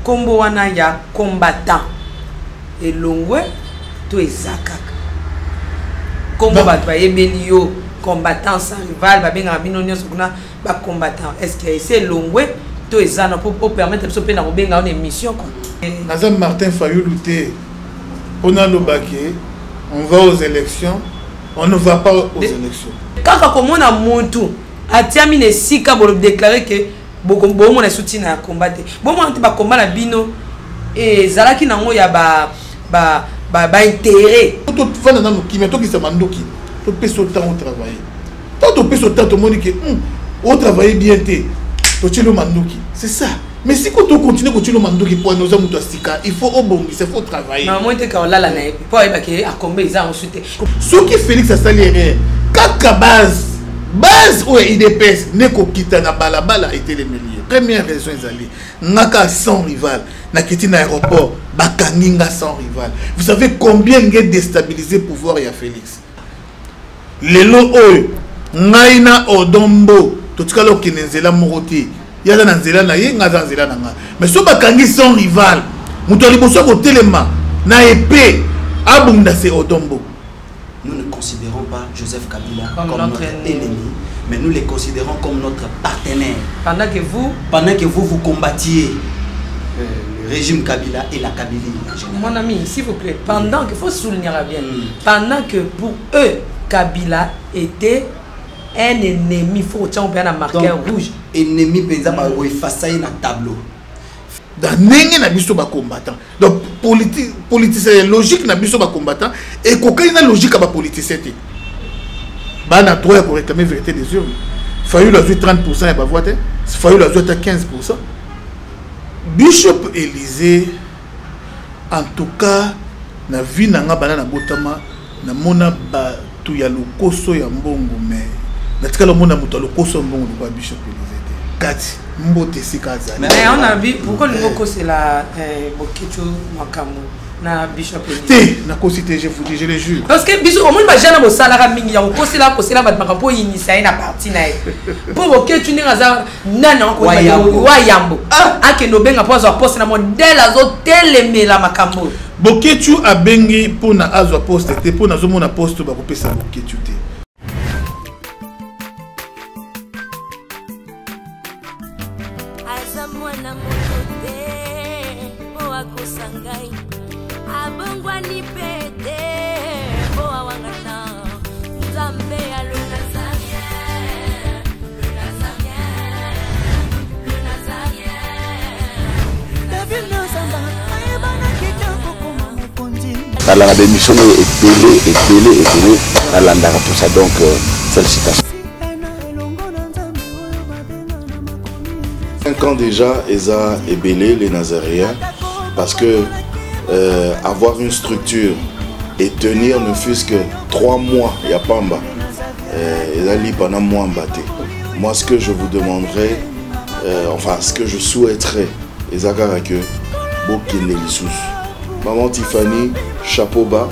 kombo wana ya combattant elongwe to ezakaka kombo bato bayebeli yo combattant sans rival babenga bino nyonso kuna ba combattant est-ce que c'est elongwe to ezana pour permettre biso pe na kobenga une émission quoi Nazam Martin Fayulu te on a le baquet on va aux élections on ne va pas aux élections kaka komona muntu atiami ne sika bolo déclarer que bomo na soutien na combattre bomo ante ba combat na bino et zalaki nango ya ba intérêt tout fana na qui meto ki samandoki to peso temps au travail to peso temps to monique au travailler bien té to chilo mandoki c'est ça mais si quand on continue ko chilo mandoki pour nous amuto astika il faut obongi c'est faut travailler na moi te ka olala na pour eba ke akombe ils ont soutien ce qui Félix a saléré kaka base où IDPS neko kita na balabala était les milliers première raison ezali ngaka sans rival na kiti na aéroport bakaninga sans rival vous savez combien ngé déstabiliser pouvoir ya Félix lelo oyo ngaina odombo totikala okinenzela moroti yaza na nzela na ye ngaza nzela na nga mais so bakangi sans rival muto liboso ko telema na épée abunda c'est odombo. Nous ne considérons pas Joseph Kabila comme notre ennemi, mais nous les considérons comme notre partenaire. Pendant que vous combattiez le régime Kabila et la Kabylie en général. Mon ami, s'il vous plaît, pendant que, il faut souligner bien, pendant que pour eux, Kabila était un ennemi, il faut que un marqueur rouge. Ennemi, par exemple, effacer un tableau. Dans n'engé na biso ba combattant donc politicien logique na biso ba combattant et cocaïne logique ba politicien té bana droit pour réclamer vérité des urnes Fayulu a 30% et ba vote Fayulu a 15%. Bishop Élysée en tout cas na vie na nga bana na botama na mona ba tu ya lokoso ya mbongo mais na tikala mona muto lokoso mbongo ba Bishop Élysée kati mbote sikaza mais on a vu pourquoi le mot c'est la bokecho makamu na Bishop Élysée na cosité je vous dis je le jure parce que biso au monde ba jana bo sala ka mingi ya kosela ba makampo initier na parti na pour bokecho ni ngaza nana ko wa yambo ake no benga poste na modèle azo telemela makambo bokecho abengi pour na azwa poste te pour na zo mona poste ba ko pesa bokecho te. La démission est belée, à l'andara tout ça, donc félicitations. 5 ans déjà, Eza est belé, les Nazaréens, parce que avoir une structure et tenir ne fût-ce que 3 mois, il n'y a pas en bas. Eza li pendant moi en bâté. Moi, ce que je vous demanderais, enfin, ce que je souhaiterais, Eza Karake, Bokele Lissous. Maman Tiffany, chapeau bas.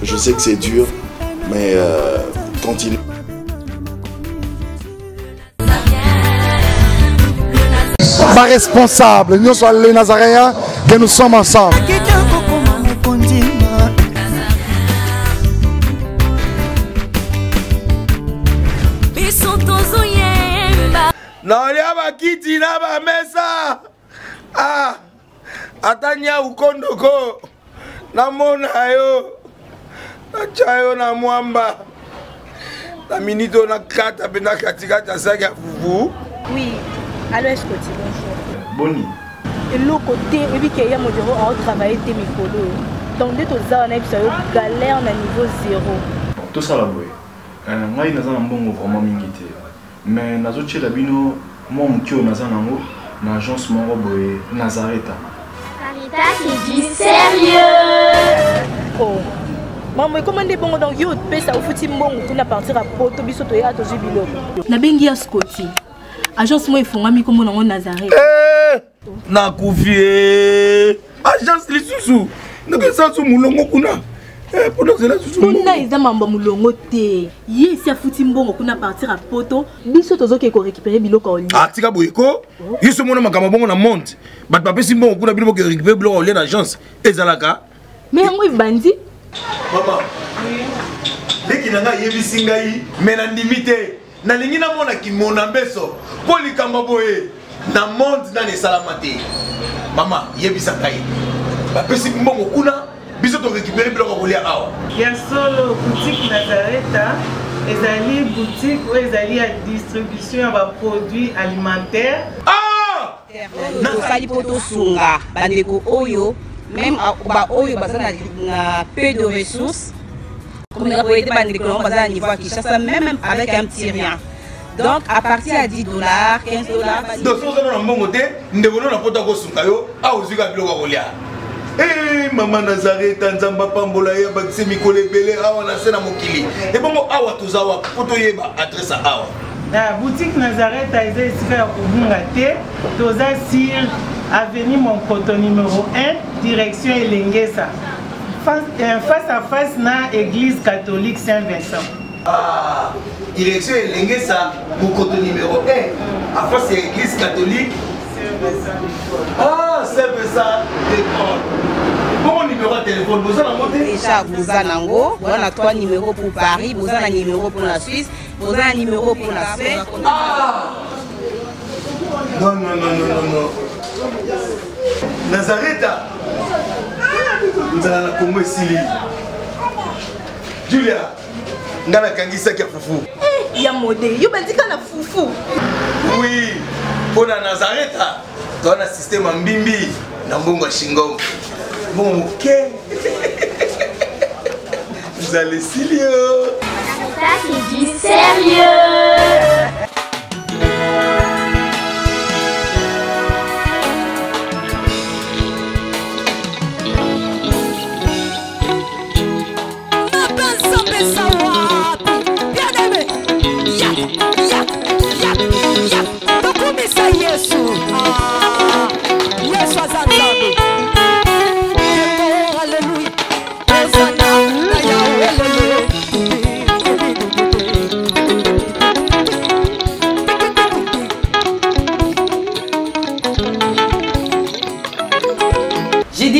Je sais que c'est dur, mais continue. Pas responsable, nous sommes les Nazaréens et nous sommes ensemble. Atanya ukondoko namona yo nachayo na mwamba la minito na kata bena katikata saki fufu. Oui, allô Escoti, bonjour. Boni. Et l'autre côté, et puis qu'il y a mon bureau à travailler tes micros. Donc dès que tu as un galère à niveau 0. Tout ça là boy. Moi il n'a pas un bon vraiment mingité. Mais nazo chez la bino moi mon tio n'a pas un na agence mon boy Nazareta. C'est du sérieux. Oh. Maman, comment est bon donc yo pe ça au fouti mbongo kuna partir à poto biso to ya to jubilo. Na bengi ya Scotty. Agence moi ifungami comme na Nazareth. Na kufie. Agence lisusu. Noko sansu mulongo kuna. Pendant que là, tout le monde. Ils ont mambo mulongo te. Yé si a foutu mbongo kuna partir à poto. Biso tozo ke ko récupérer biloko oli. Ah, tika boyeko. Yiso mona makama bongo na monte. Bat papa si mbongo kuna biloko ke récupérer biloko oli na agence. Ezalaka. Mais yango bandi. Maman. Dès qu'il a yebisi ngai, mais na ndimité. Na lingi na mona ki mona beso. Poli kamba boye. Na monte na ne salamate. Maman, yebisa ngai. Ba pesi mbongo kuna. Biso to récupérer biloko kolia awa. Ya solo boutique Nazareta, ezali boutique où ezali à distribution de produits alimentaires. Ah! Na sali poto sunga bandeko oyo même ba oyo bazana na peu de ressources. Comme on a été bandeko bazana niveau Kinshasa même avec un petit rien. Donc à partir à 10 $, 15 $. Donc si vous avez un bon côté, nous devons na poto ko sunga yo, a uzika biloko kolia. Eh maman Nazareth nzamba pambola ya bakise mikole belé awa na sena mokili. Et bongo awa tozawa poto yeba adresse awa. La boutique Nazareth a été ici à Kubungate, toza sur avenue Monkoto numéro 1, direction Elengesa. Face à face na église catholique Saint-Vincent. Ah, direction Elengesa, Monkoto numéro 1, à face à l'église catholique Ah, c'est ça, bon numéro de téléphone, vous avez monté déjà, vous avez on a 3 numéros pour Paris, vous avez un numéro pour la Suisse, vous avez un numéro pour la Suède. Ah non, non, non, non, non. Nazareth, vous avez la Congo Sili. Julia, vous avez la Kangisa qui a foufou. Il y a modé, il y a un foufou. Oui, pour la Nazareth. Dans le système en bimbi, dans le bon Shingo. Bon, ok. Vous allez sérieux. Ça, c'est du sérieux.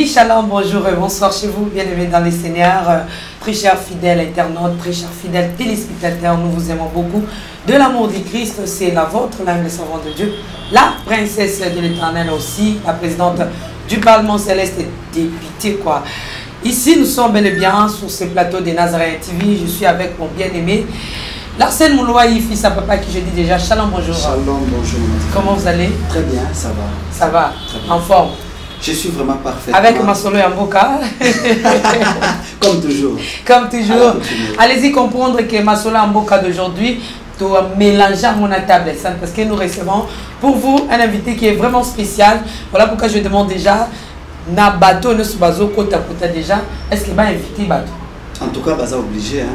Shalom, bonjour et bonsoir chez vous, bienvenue dans les Seigneurs, très chers fidèles internautes, très chers fidèles téléspectateurs, nous vous aimons beaucoup. De l'amour du Christ, c'est la vôtre, l'âme des servants de Dieu, la princesse de l'Éternel aussi, la présidente du Parlement Céleste et députée quoi. Ici, nous sommes bel et bien sur ce plateau de Nazareth TV, je suis avec mon bien-aimé, Larsen Mouloaï, fils à papa qui je dis déjà, shalom, bonjour. Shalom, bonjour. Comment vous allez? Très bien, ça va. Ça va, en forme? Je suis vraiment parfait. Avec Masolo Yamboka. Comme toujours. Comme toujours. Allez-y comprendre que Masolo Yamboka d'aujourd'hui doit mélanger à mon table parce que nous recevons pour vous un invité qui est vraiment spécial. Voilà pourquoi je demande déjà, na bateau ne se baso kota kota déjà, est-ce qu'il va inviter bateau? En tout cas, baza obligé hein.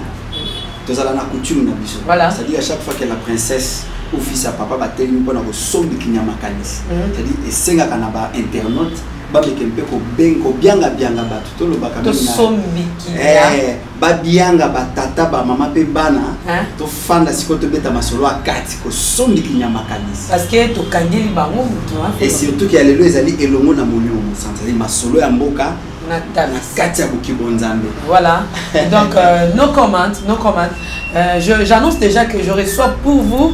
Tous allons na coutume na biso. Voilà. C'est-à-dire à chaque fois que la princesse ou fils à papa va tellement pour nous sommes de kinyamakanis. C'est-à-dire et senga kana ba internaute ba mekempe ko bengo bianga bianga batu to lo baka to sombiki ba bianga ba tata ba mama pe bana to fanda sikoto beta masolo akati ko sombiki nyamakanis parce que to kandili bango mutu et surtout que alelo ezali elongo na molio mo santali masolo ya mboka na kati ya bukibonzambe. Voilà. Donc no comment, no comment. J'annonce déjà que je reçois pour vous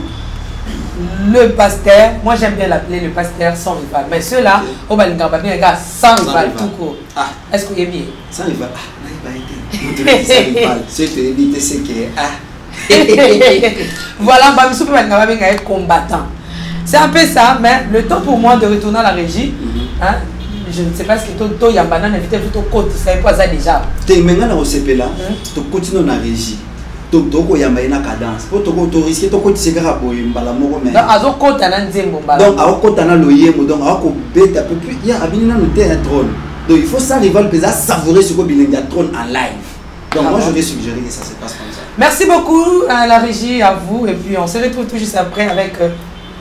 le pasteur, moi j'aime bien l'appeler le pasteur sans rival, mais ceux-là, au Balingamba, bien gars, sans rival tout court. Ah. Est-ce que vous aimez? Sans rival, c'est voilà, Bamisou Balingamba bien gars combattant. C'est un peu ça, mais le temps pour moi de retourner à la régie, hein, je ne sais pas ce que toi Yambana invité plutôt côte, c'est quoi ça déjà? Tu es maintenant au CP là, tu continues dans la régie. Toko yamba ina cadence po toko to risque toko tisekara boye mbala moko mais donc azo kota na nzembo mbala donc azo kota na loyemo donc ako beta peu plus ya abinina no terre trône donc il faut ça rival pesa savourer ce que bilinga trône en live donc moi je vais suggérer que ça se passe comme ça. Merci beaucoup à la régie, à vous, et puis on se retrouve tout juste après avec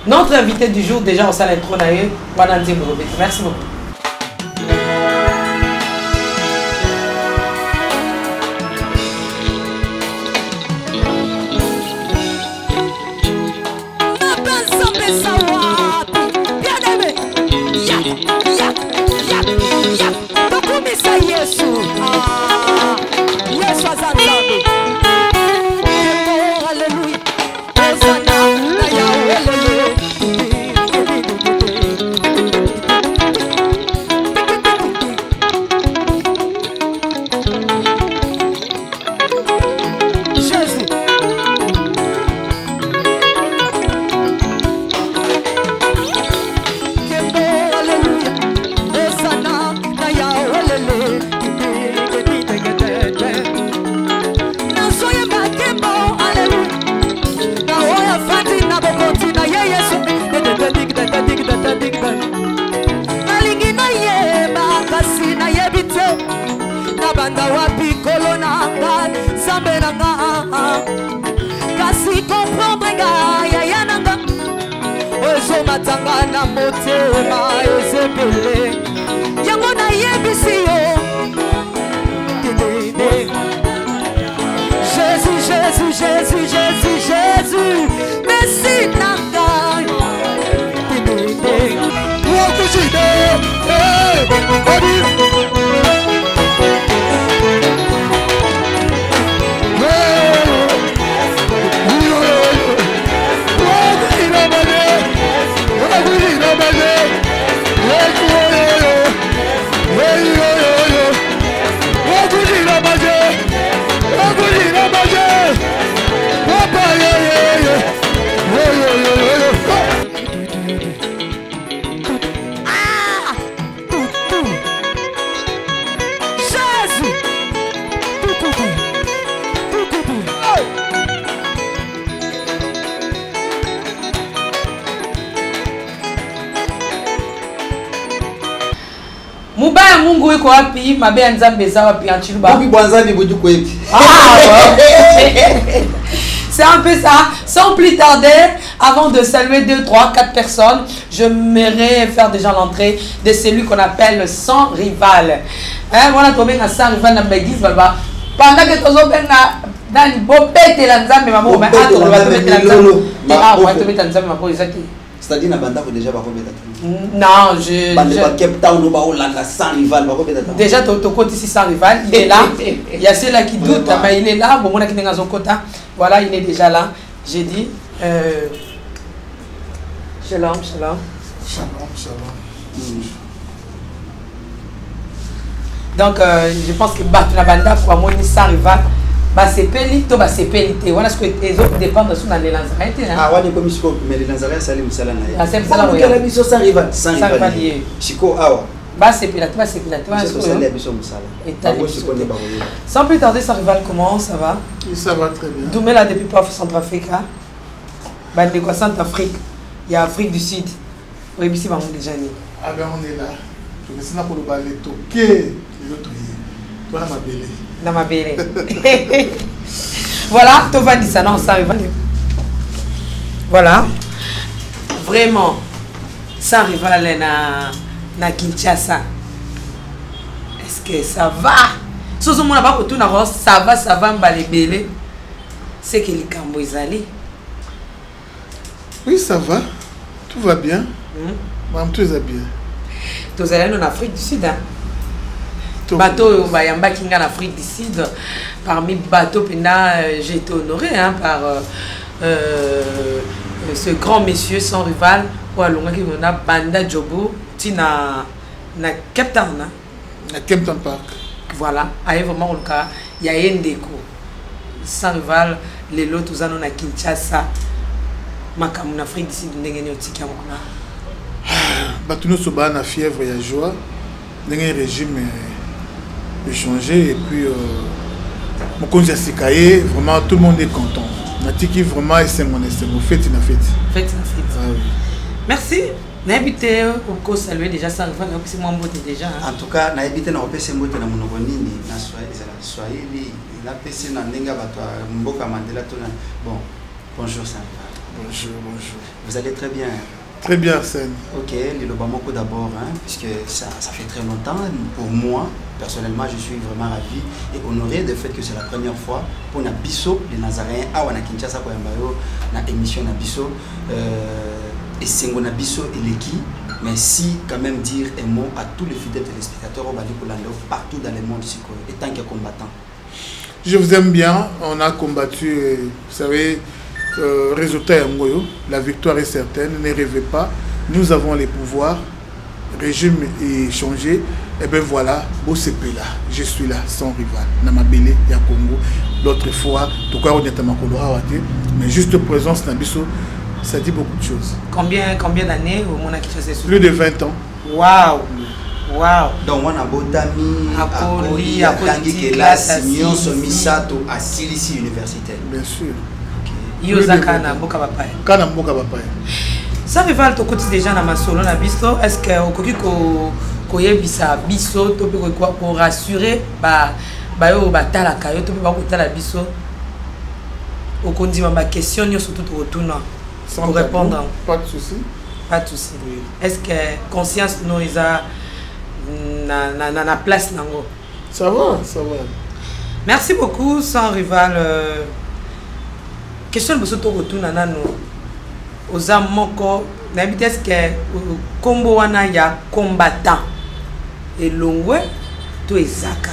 notre invité du jour déjà au salon trône aye wana nzembo. Merci beaucoup. Alléluia. Tokumisa Yesu. Yesu azanzabe. Alléluia. Hosanna na Yahweh. Banda wapi kolona zambe nanga kasi comprendre nga ya nanga ozo matanga na motema ezebele yango na yebisi yo Jésus Jésus Jésus Jésus Jésus merci nanga Mubaya Mungu iko wapi? Mabe Nzambe za wapi anchiluba? Wapi Bwanzani buju kweti. C'est un peu ça. Sans plus tarder, avant de saluer 2, 3, 4 personnes, je m'aimerais faire déjà l'entrée de celui qu'on appelle sans rival. Hein, voilà, tombé dans sans rival dans l'église, baba. Pendant que tu es dans le bopé de l'Anzambe, maman, mais attends, on va te mettre l'Anzambe. Ah, on va te mettre l'Anzambe, maman, exactement. C'est-à-dire na banda déjà ba combien non, je Cape Town ba Hollande sans rival ba combien déjà ton côté ici sans rival, il est là. Il y a ceux-là qui doutent, mais il est là. Bon, on a qui dans son côté. Voilà, il est déjà là. J'ai dit shalom, shalom. Shalom, shalom. Donc je pense que Batuna Banda pour moi ni sans rival. Bah c'est pelito, bah c'est pelité. Voilà ce que les autres dépendent de dans les Nazareth. Ah ouais, comme Chico, mais les Nazareth salim salana. Ah c'est ça là. La mission sans rival, sans rival. Chico awa. Bah c'est pilato, bah c'est pilato. Sans plus tarder, sans rival, comment ça va? Ça va très bien. D'où là depuis pas Centrafrique. Bah de quoi Centrafrique? Il y a Afrique du Sud. Oui, ici bah on déjà né. Ah ben on est là. Je vais essayer pour le balai toqué. L'autre toi ma belle. Dans ma belle. Voilà, tu vas dire ça, non, ça rival. Voilà. Vraiment, sans rival na Kinshasa. Est-ce que ça va? Si on n'a pas tout ça va, m'balébélé. C'est que les Cambos allaient. Oui, ça va. Tout va bien. Tout va bien. Tous allés en Afrique du Sud. Hein? Bateau Bayamba qui en Afrique du Sud, parmi bateaux j'ai été honoré hein, par ce grand monsieur sans rival ou alonga qui a Banda Jobo tina na Cape Town na Cape Town Park. Voilà, aïe vraiment le cas, il y a un déco sans rival les lots tous na Kinshasa makamu na Afrique du Sud ndenge otiki ngona batuno soba na fièvre et joie ndenge régime échanger et puis mon conseil Sikaye vraiment tout le monde est content. Natiki vraiment c'est mon fête na fête. Fête na fête. Ah oui. Merci. N'habitez au saluer déjà ça c'est moi mbote déjà. En tout cas n'habitez na opese mbote na monoko nini na Swahili la pese na ndenga bato mboka Mandela tona. Bon, bonjour ça. Bonjour, bonjour. Vous allez très bien. Très bien, Arsène. Ok, le Lobamoko d'abord, hein, puisque ça fait très longtemps. Pour moi, personnellement, je suis vraiment ravi et honoré du fait que c'est la première fois pour Nabiso, les Nazaréens, à Kinshasa, pour une émission Nabiso. et Sengonabiso et Leki. Mais si quand même dire un mot à tous les fidèles téléspectateurs partout dans le monde et tant que combattant. Je vous aime bien, on a combattu, vous savez, résultat Yangoyo, la victoire est certaine, ne rêvez pas, nous avons les pouvoirs, le régime est changé, et bien voilà, Bosepe là, je suis là, sans rival, Namabele, ya Congo, l'autre fois, tout cas on est à Makolo, mais juste présence Nabiso, ça dit beaucoup de choses. Combien d'années au monde qui Plus de 20 ans. Waouh! Wow. Donc on a Botami, Akoli, Akangi Kelas, Nyon Somisato, à Silisi universitaire. Bien sûr. Yosaka na Mboka Bapaye. Kana Mboka Bapaye. Ça rival to côté déjà na masolo na biso, est-ce que okoki ko yebisa biso to pe ko rassurer ba yo batala ka yo to pe ba ko tala biso. Okondima ba question nyo surtout to retourner pour répondre. Pas de souci. Pas de souci. Oui. Est-ce que conscience nous isa na place nango? Ça va, ça va. Merci beaucoup, sans rival. Question de to retourner nano. Aux amoko, est-ce que combo wana ya combattant et longwe to ezakaka.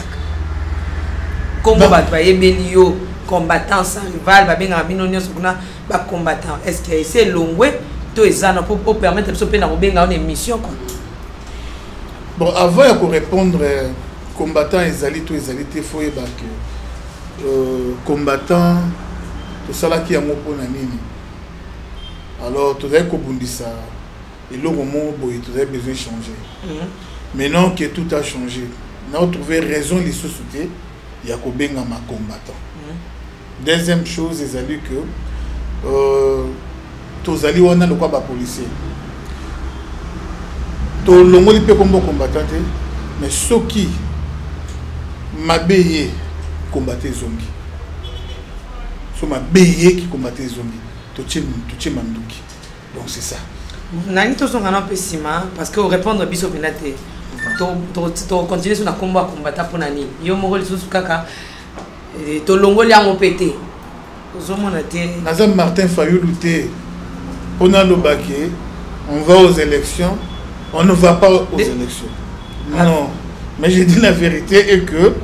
Combo batwa ebelio combattant sans rival ba benga binonyo sokuna ba combattant. Est-ce que c'est longwe to ezana pour permettre de na benga une émission quoi. Bon, avant de répondre combattant ezali to ezali te foye ba que combattant to sala ki yango pona nini. Alors, tu as ça et le moment où tu as besoin de changer. Maintenant que tout a changé, on a trouvé raison les sociétés, il y a un combattant. Deuxième chose, c'est que tu as le quoi policier. Tu as le combattant, mais ceux qui m'abayé combattre zongi. Ceux qui m'abayé qui combattre zongi. Donc c'est ça. Nani to son kana pesima parce que répondre biso penate to continuer sur na combat combattre pour nani yo moko lisusu kaka to longoli yango pété ozomona te Nazam Martin Fayulu te on a le baquet on va aux élections on ne va pas aux élections non mais je dis la vérité et que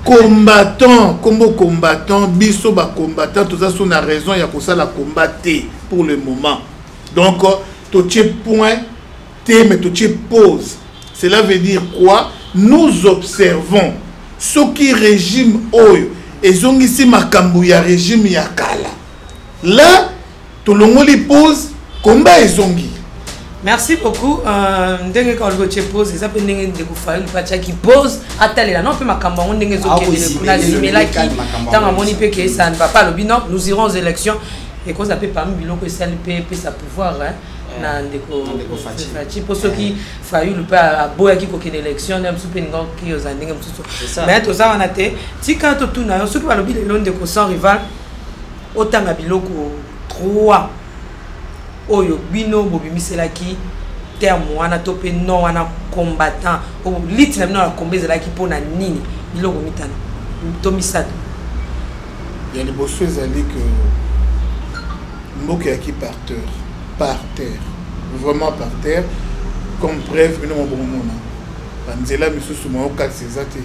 combattant, comme combattant, biso ba combattant, tout ça sont la raison, il y a pour ça la combattre pour le moment. Donc, tout ce point, mais tout ce pose. Cela veut dire quoi? Nous observons ce qui régime Oyo et sont ici Makambouya régime Yakala. Là, tout le monde pose combat et zongi. Merci beaucoup. Ndenge quand le pose, ça peut ndenge de kufaili pacha qui pose atale là non peut makamba on ndenge zoké de kuna zimela qui tant moni pe que ça ne va pas le bilan nous irons aux élections et qu'on s'appelle parmi biloko ça peut sa pouvoir hein na ndeko fati pour ceux qui failli le pas boya qui kokene élection même soupe ngo qui aux ndenge msusu mais to ça on a té tika to tuna yo soupe ba lobi le ndeko sans rival otanga biloko 3 oyo bino bobimiselaki terme wana to pe non wana combattant o lit na na kombezela ki pona nini biloko mitana to misato ya liboso ezali que mboka qui par terre vraiment par terre comme preuve bino mo bomona banzela misusu mo ka sezate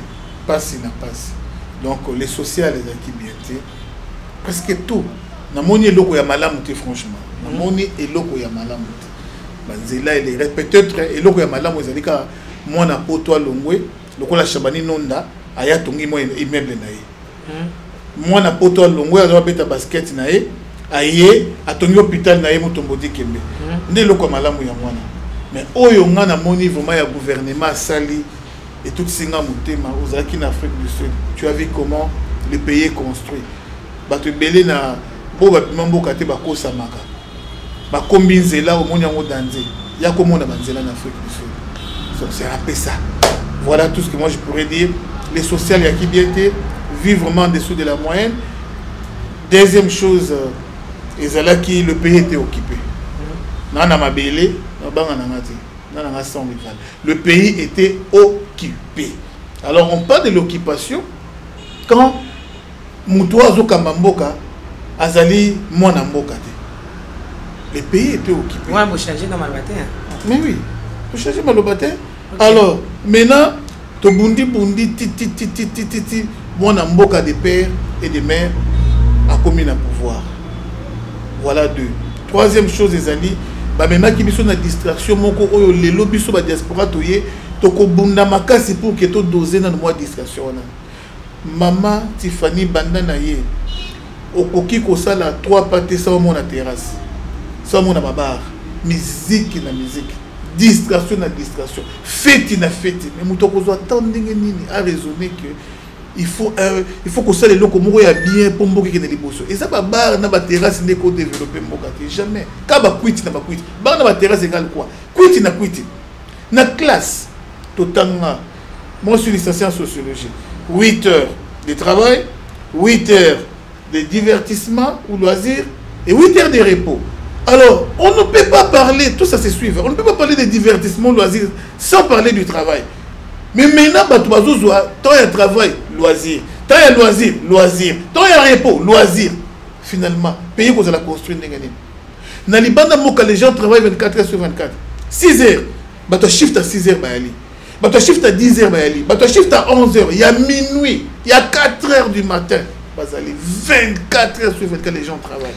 passe na passe donc les sociales ezaki bien te parce que tout na moni eloko ya malamu te franchement na moni eloko ya malamu te banzela ele peut-être eloko ya malamu ezalika mwana poto longwe lokola Shabani Nonda aya tongi mo immeuble na ye mwana poto longwe azo beta basket na ye aye atongi hôpital na ye motombodi kembe nde eloko ya malamu ya mwana mais oyo ngana moni vraiment ya gouvernement sali et tout singa motema ozalaki na Afrique du Sud tu as vu comment le pays est construit bato belé na bo bapima mboka te bakosamaka bakombi nzela omoni yango danze ya komona banzela en Afrique du Sud donc c'est un peu ça voilà tout ce que moi je pourrais dire les sociales ya qui bien été vivent vraiment en dessous de la moyenne deuxième chose ezalaki le pays était occupé nana mabele na banga na ngati nana sans rival le pays était occupé alors on parle de l'occupation quand mutoa zo kamamboka azali mwana mboka te les pays étaient occupés. Ouais, vous changez dans Malbatin. Mais oui, vous changez Malbatin. Alors, maintenant, to bundi titi, mon mboka des pères et des mères a commis le pouvoir. Voilà deux. Troisième chose, les amis, maintenant qui sont dans distraction, mon ko oyo les lobbies sur la diaspora toye, to ko bunda makasi pour que to doser dans moi distraction. Maman Tiffany Bandana ye, okoki ko sala 3 pâtés sans mon terrasse, sans mon bar, musique na musique. Distraction na distraction, fête na fête. Mais nous devons attendre à raisonner que il faut que ça les locaux mourent bien pour mboka qui ne les bosso. Et ça va bar na ba terrasse ne ko développer mboka jamais. Ka ba quit na ba quit. Bar na ba terrasse égal quoi? Quit na quit. Na classe totanga. Moi je suis licencié en sociologie. 8 heures de travail, 8 heures de divertissement ou loisirs et 8 heures de repos. Alors, on ne peut pas parler, tout ça c'est suivre, on ne peut pas parler de divertissement, loisirs, sans parler du travail. Mais maintenant, tant il y a travail, loisir, tant il y a loisir, loisir, tant il y a repos, loisir. Finalement, pays qu'on a construit, dans les bandes les gens travaillent 24 heures sur 24. 6 heures, tu shift à 6 heures, tu shift à 10 heures, tu shift à 11 heures, il y a minuit, il y a 4 heures du matin. 24 heures sur 24, les gens travaillent.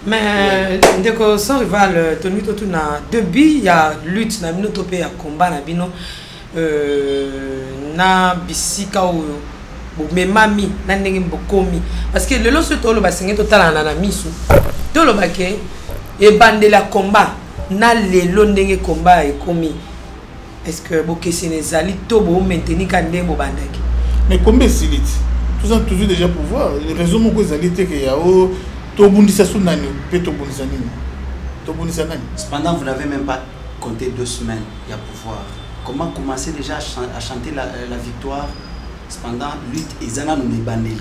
Mais ndeko sans rival tonu to na début ya lutte na bino topé ya combat na bino na bisika o bo memami na ndenge mbokomi parce que le loso to lo basenge total na misu to lo baké e bandela combat na lelo ndenge combat e komi est-ce que bo kesi nezali to bo maintenir ka ndenge bo bandaki mais combien silit tous ont toujours déjà pouvoir les raisons mo ko zalité que ya o. Cependant, vous n'avez même pas compté 2 semaines, il y a pouvoir. Comment commencer déjà à chanter la victoire? Cependant, lutte et zana nous bandés.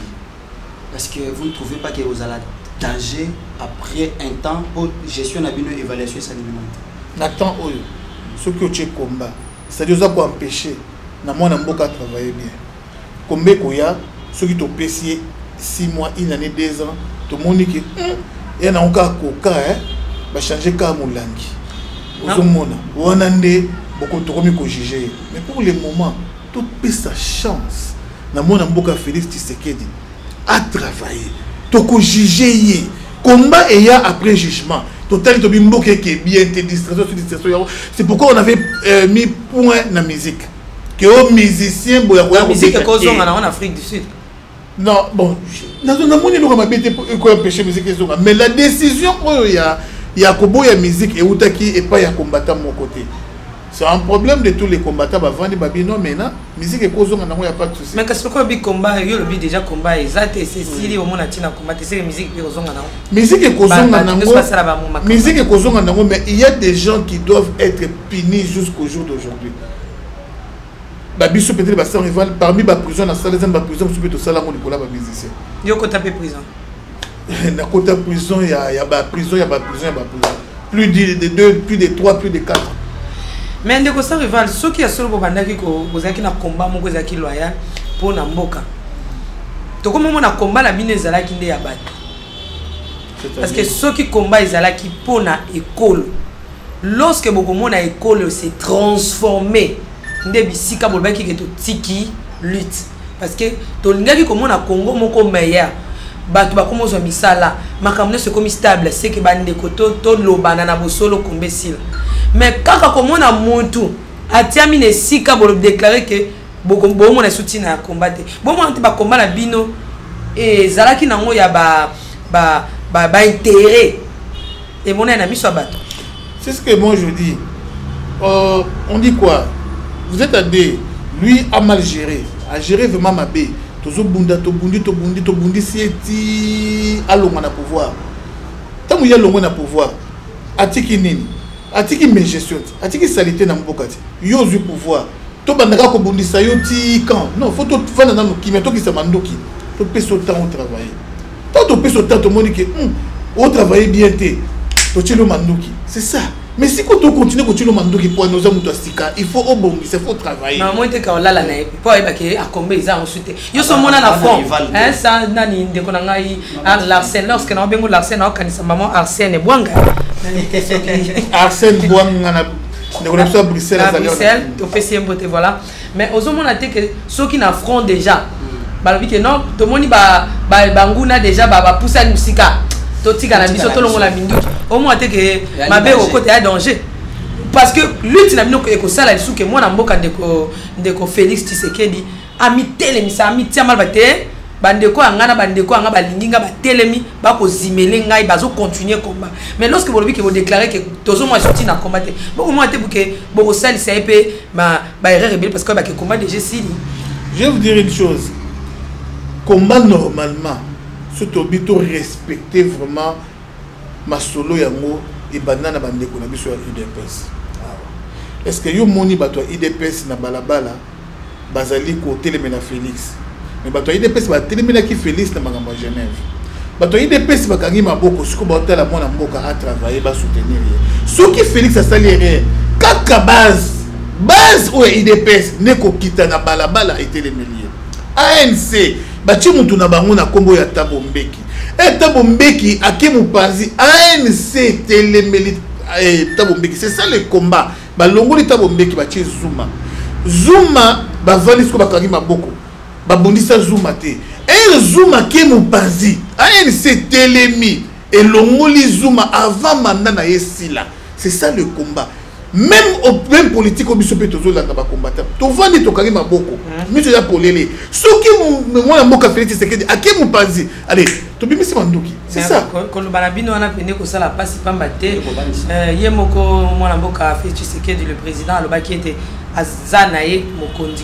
Parce que vous ne trouvez pas que vous allez danger après un temps pour gestion d'une évaluation alimentaire. Nathan, ce que tu combat, c'est-à-dire ça pour empêcher na mona mboka travailler bien. Combien koya, ceux qui t'ont payé 6 mois, 1 année, 2 ans. Tout le monde dit que il y a encore coca va changer comme langue beaucoup de juger mais pour le moment tout peut sa chance na mona mboka Félix Tshisekedi à travailler to juger combat et y a après jugement total to bimboke qui est bien distraction c'est pourquoi on avait mis point na musique que aux musiciens boya musique en Afrique du Sud. Non, bon, mais la décision, il y a Kobo, il y a musique et Outaki et pas il y a combattant mon côté. C'est un problème de tous les combattants. Non, maintenant, musique et cause, il n'y a pas de souci. Mais qu'est-ce que le combat, il y a déjà combat, c'est si au monde a combat, c'est musique et cause. Musique et cause, musique et cause, mais il y a des gens qui doivent être punis jusqu'au jour d'aujourd'hui. Babiso peut-être sans rival parmi la prison dans salle de prison sur peut sala mon Nicolas ba musicien. Yo ko taper prison. Na côté prison il y a ba prison plus de 2 plus de 3 plus de 4. Mais ndeko sans rival ceux qui a solo bobandaki ko bozaki na combat moko ezaki loyal pour na mboka. To comme on a combat la bine ezalaki nde ya bato. Parce que ceux qui combat ezalaki pour na école. Lorsque bokomona école s'est transformé ndebisika bolbaki ke to tiki lutte parce que to lingaki comme on a Congo moko meilleur bato ba komo zo misala makamne se comme stable c'est que bande koto to lobana na bosolo kombesil mais kaka comme on a muntu atiami ne sika bolo déclarer que bokombo mo na soutien na combattre bon mo ba combat na bino et zalaki nango ya ba intérêt et mon ami soit bato. C'est ce que moi je dis. On dit quoi? Vous êtes à deux. Lui a mal géré. A géré vraiment ma baie. Tozo bunda, to bundi, si allons à pouvoir. Tant qu'il y a l'homme à pouvoir. Atiki nini. Atiki mes gestions. Atiki salité na mbokati. Yo du pouvoir. To bandaka ko bundi sa yo ti quand. Non, faut to vana na no kimeto ki sa mandoki. To pe so temps au travail. To pe so temps to moni que au travail bien té. To chelo mandoki. C'est ça. Mais si quand on continue à continuer mandoki pour nous amouto stika, il faut obongisa, il faut travailler. Non, moi te kaola la na pour que a combien ils ont ensuite. Yo so mona na fond. Hein ça nani ndeko na ngai Larsen lorsque na bengo Larsen na kanisa maman Arsène Bwanga. Arsène Bwanga na ndeko na Bruxelles à Bruxelles, au PCM voté voilà. Mais aux hommes on a dit que ceux qui n'affrontent déjà. Bah que non, tout le monde ba banguna déjà ba pousser musika. Totika na biso tolongo la mindu au moins te que mabe au côté à danger parce que lutte na bino ko sala biso que moi na mboka ndeko Félix Tshisekedi ami telemi sa ami tia mal baté bandeko angana bandeko anga balinginga batelemi ba ko zimele ngai bazo continuer combat mais lorsque vous que vous déclarer que tozo moi sorti na combattre beaucoup moi te pour que beaucoup sali ça épée ba rebelle parce que ba que combat déjà si je vais vous dire une chose combat normalement surtout bito respecter vraiment ma solo yango et banana bandeko na biso ya IDPS. Est-ce que yo moni bato IDPS na balabala bazali ko telemena Félix mais bato IDPS ba telemena ki Félix na makambo ya Genève bato IDPS bakangi maboko siko ba la mona mboka a travailler ba soutenir ce qui Félix a sali rien kaka base ou IDPS ne ko kita na balabala et telemelier ANC bati mutu na bango na kombo ya Thabo Mbeki Thabo Mbeki akimu pazi ANC telemeli Thabo Mbeki c'est ça le combat balongoli Thabo Mbeki bati Zuma bavali sko bakangi maboko babondisa Zuma te Zuma kimu pazi ANC telemi elongoli Zuma avant mandat na yesila c'est ça le combat. Même au même politique au biso petozo la ba combattant to vandi to kari maboko mi to ya polele soki moi na mboka Félix Tshisekedi akemu panzi allez to bimisi manduki c'est ça ko lo banabino wana pende ko sala pasi pamba te ye moko moi na mboka Félix Tshisekedi le président lo baki était azanaye mokondi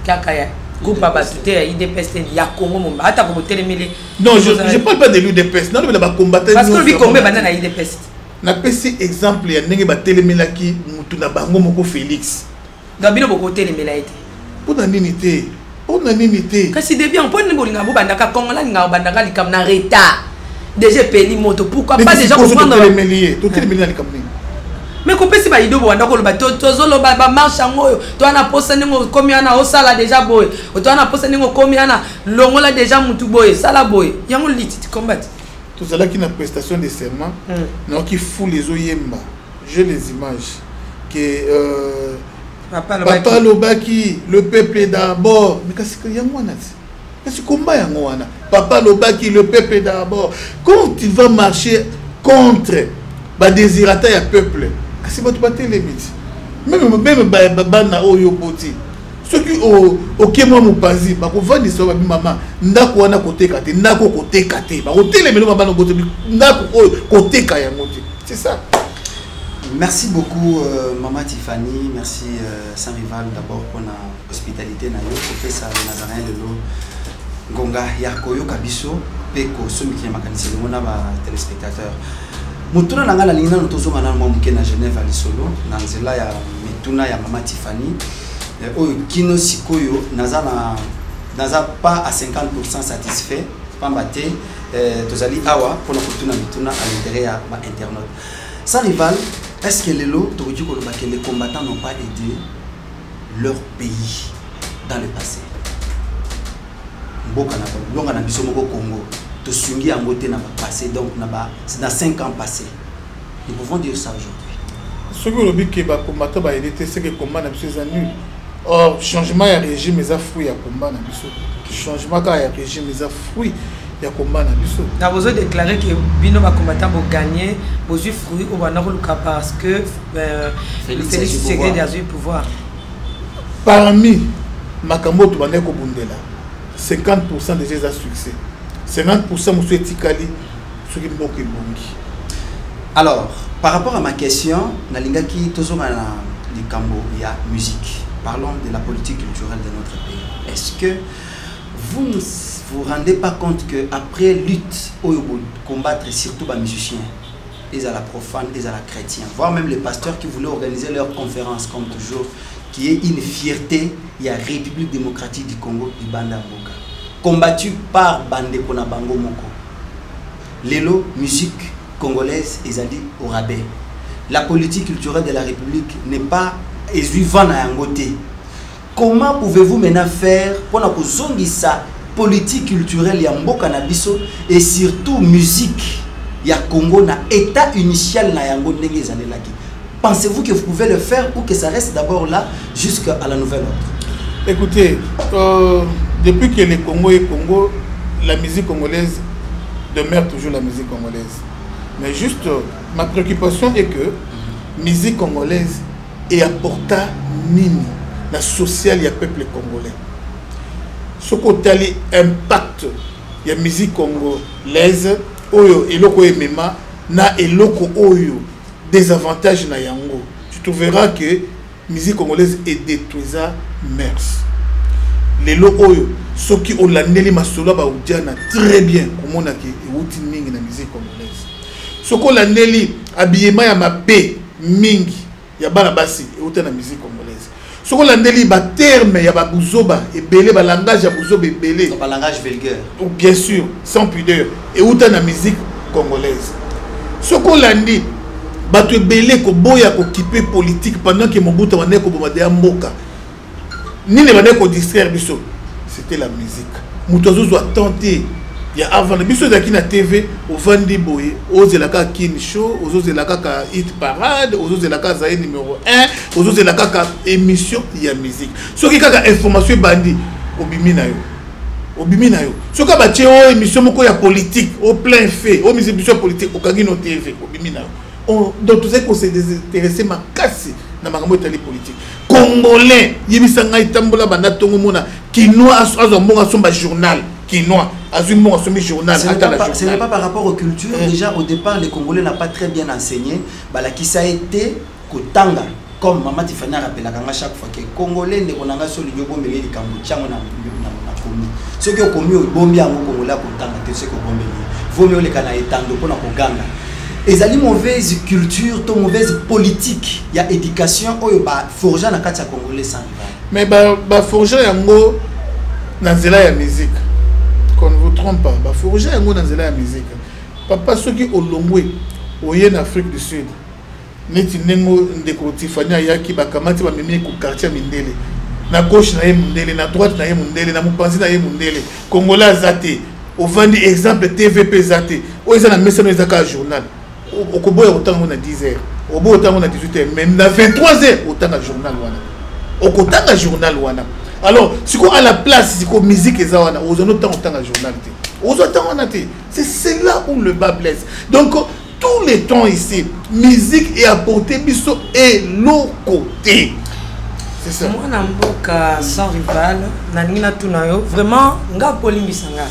kaka ya groupe batute ya IDPS ya Congo momba ata ko telemele non je parle pas de l'UDPS non le ba combattant parce que lui combat banana IDPS na pesi exemple ya ndenge batelemelaki mutu na bango moko Félix dabino boko telemela ete pona nini te kasi de bien pona bolinga bo bandaka kongola linga bandaka likam na retard déjà peli moto pourquoi pas déjà comprendre telemelier to telemela likam nini mais ko pesi ba ido bo bandako lo ba tozolo ba marche ngoyo to ana posa ningo komi ana osala déjà boy to ana posa ningo komi ana longola déjà mutu boy sala boy yango lititi combat. Tout cela qui est une prestation de serment, qui fout les oyemba. J'ai les images. Que Papa Lobaki, le peuple est d'abord. Mais qu'est-ce qu'il y a qu'est-ce combat yangoana? Papa Lobaki, le peuple est d'abord. Quand il va marcher contre le désirata du peuple, qu'est-ce que tu vas te limites? Même Bana Oyo Poti. Ceux qui au Kémo Moupazi, bah, on va dire ça, maman, ndako wana côté kate, ndako côté kate, bah, on télémène maman dans côté, ndako côté kayangote. C'est ça. Merci beaucoup, Maman Tiffany. Merci, Sans Rival, d'abord pour l'hospitalité. Nayo, professeur Nazarin Lelo, Gonga, Yakoyo, Kabiso, Peko, Somi qui est mécanicien, mon téléspectateur. Mutuna nanga la lina notozo ngana mwamuke na Genève à l'Isolo, nanzela ya Metuna ya Maman Tiffany. Kino sikoyo naza pas à 50% satisfait pambate tozali awa pour la mituna à l'intérieur à internaute. Sans Rival, est-ce que les les combattants n'ont pas aidé leur pays dans le passé? Mboka na longa na biso moko Congo to sungi angote na passé donc c'est dans 5 ans passés. Nous pouvons dire ça aujourd'hui. Ce que le but que les combattants ont aidé, c'est que les combats na biso nul. Or, changement de régime, ils ont fouillé à combat dans le changement de régime, ils ont fouillé à combat dans le Nous avons besoin de déclarer que Bino va combattre pour gagner, pour jouer fruit au Banarouka parce que Félix Tshisekedi a eu le pouvoir. Parmi Makambo Tubaneko Bundela, 50% des gens ont succès. 50% monsieur Tikali, ceux qui m'ont bongi. Alors, par rapport à ma question, Nalingaki Tozoma Likambo, il y a musique. Parlons de la politique culturelle de notre pays. Est-ce que vous ne vous rendez pas compte qu'après lutte, combattre surtout les musiciens, ils à la profane, ils à la chrétien, voire même les pasteurs qui voulaient organiser leur conférence comme toujours, qui est une fierté, il y a République démocratique du Congo, Ibanda Mboka, combattu par Bandeko na Bango Moko. Lelo, musique congolaise, ils allaient au rabais. la politique culturelle de la République n'est pas vivant à Yangote. Comment pouvez-vous maintenant faire pour que ça politique culturelle ya mboka na biso et surtout musique ya Congo na état initial na yango ndenge ezalelaki? Pensez-vous que vous pouvez le faire ou que ça reste d'abord là jusqu'à la nouvelle ordre? Écoutez, depuis que le Congo est Congo, la musique congolaise demeure toujours la musique congolaise. Mais juste, ma préoccupation est que la musique congolaise est apporta nini la sociale du peuple congolais. Ce côté impact la musique congolaise, oyo eloko emema na eloko oyo des avantages na yango. Tu trouveras que la musique congolaise est détruisa mers. Les oyo ceux qui ont l'année masolo ba udjana très bien comme on a qui outi mingi na musique congolaise. Ce qu'on l'année habillement ya mabe mingi ya bana basi et outi na musique congolaise. Ce qu'on l'année ba terme ya ba buzoba et belé ba langage ya buzoba et belé. Ba langage vulgaire. Bien sûr, sans pudeur et outi na musique congolaise. Ce qu'on l'année ba te belé ko boya ko kiper politique pendant que Mobutu wane ko bomade ya mboka. Ni ne va pas distraire biso, c'était la musique. Mutozo doit tenter. Il y a avant le biso d'aki na TV, au Vandi Boye, aux Zelaka Kin Show, aux Zelaka Hit Parade, aux Zelaka Zaï numéro 1, aux Zelaka émission, il y a musique. Ce qui est information bandi, au Biminayo. Au Biminayo. Ce qui est émission moko ya politique, au plein fait, au émission politique, au Kagino TV, au Biminayo. Donc tout ça qu'on s'est désintéressé, ma casse dans ma politique. Congolais, yebisanga itambola banda tongo mona kinois azomba somba journal kinois azumba somba journal. Ce n'est pas par rapport aux cultures. Déjà au départ les Congolais n'ont pas très bien enseigné bala qui ça a été kotanga comme maman Tiffany rappelle à chaque fois que Congolais ne konanga soli yobomeli likambo chango na komi. Ce que komi bombi yango Congolais kotanga te ce que bombi. Vomio le kana etando pona koganga. Et ça mauvaise culture, to mauvaise politique, il y a éducation, oyo ba forger na kati ya Congolais sans rival. Mais ba forger yango na nzela ya musique. Qu'on ne vous trompe pas, ba forger yango na nzela ya musique. Papa ceux qui olongwe oye en Afrique du Sud. Neti nengo ndeko Tiffany yaki ba kamati ba memi ku quartier Mindele. Na gauche na ye Mundele, na droite na ye Mundele, na mupanzi na ye Mundele. Congolais azate. Au vandi exemple TVP zate. Oyo na message no ezaka journal. Au Koboya autant on a 10h, au bout autant on a 18h, même à 23h autant un journal wana. Au côté un journal wana. Alors, si on a la place, si on musique et ça wana, aux autant un journal. Aux autant on a été. C'est là où le bas blesse. Donc tous les temps ici, musique est apportée biso et l'autre côté. C'est ça. Moi namboka sans rival, nanina tunayo vraiment nga polimbisanga.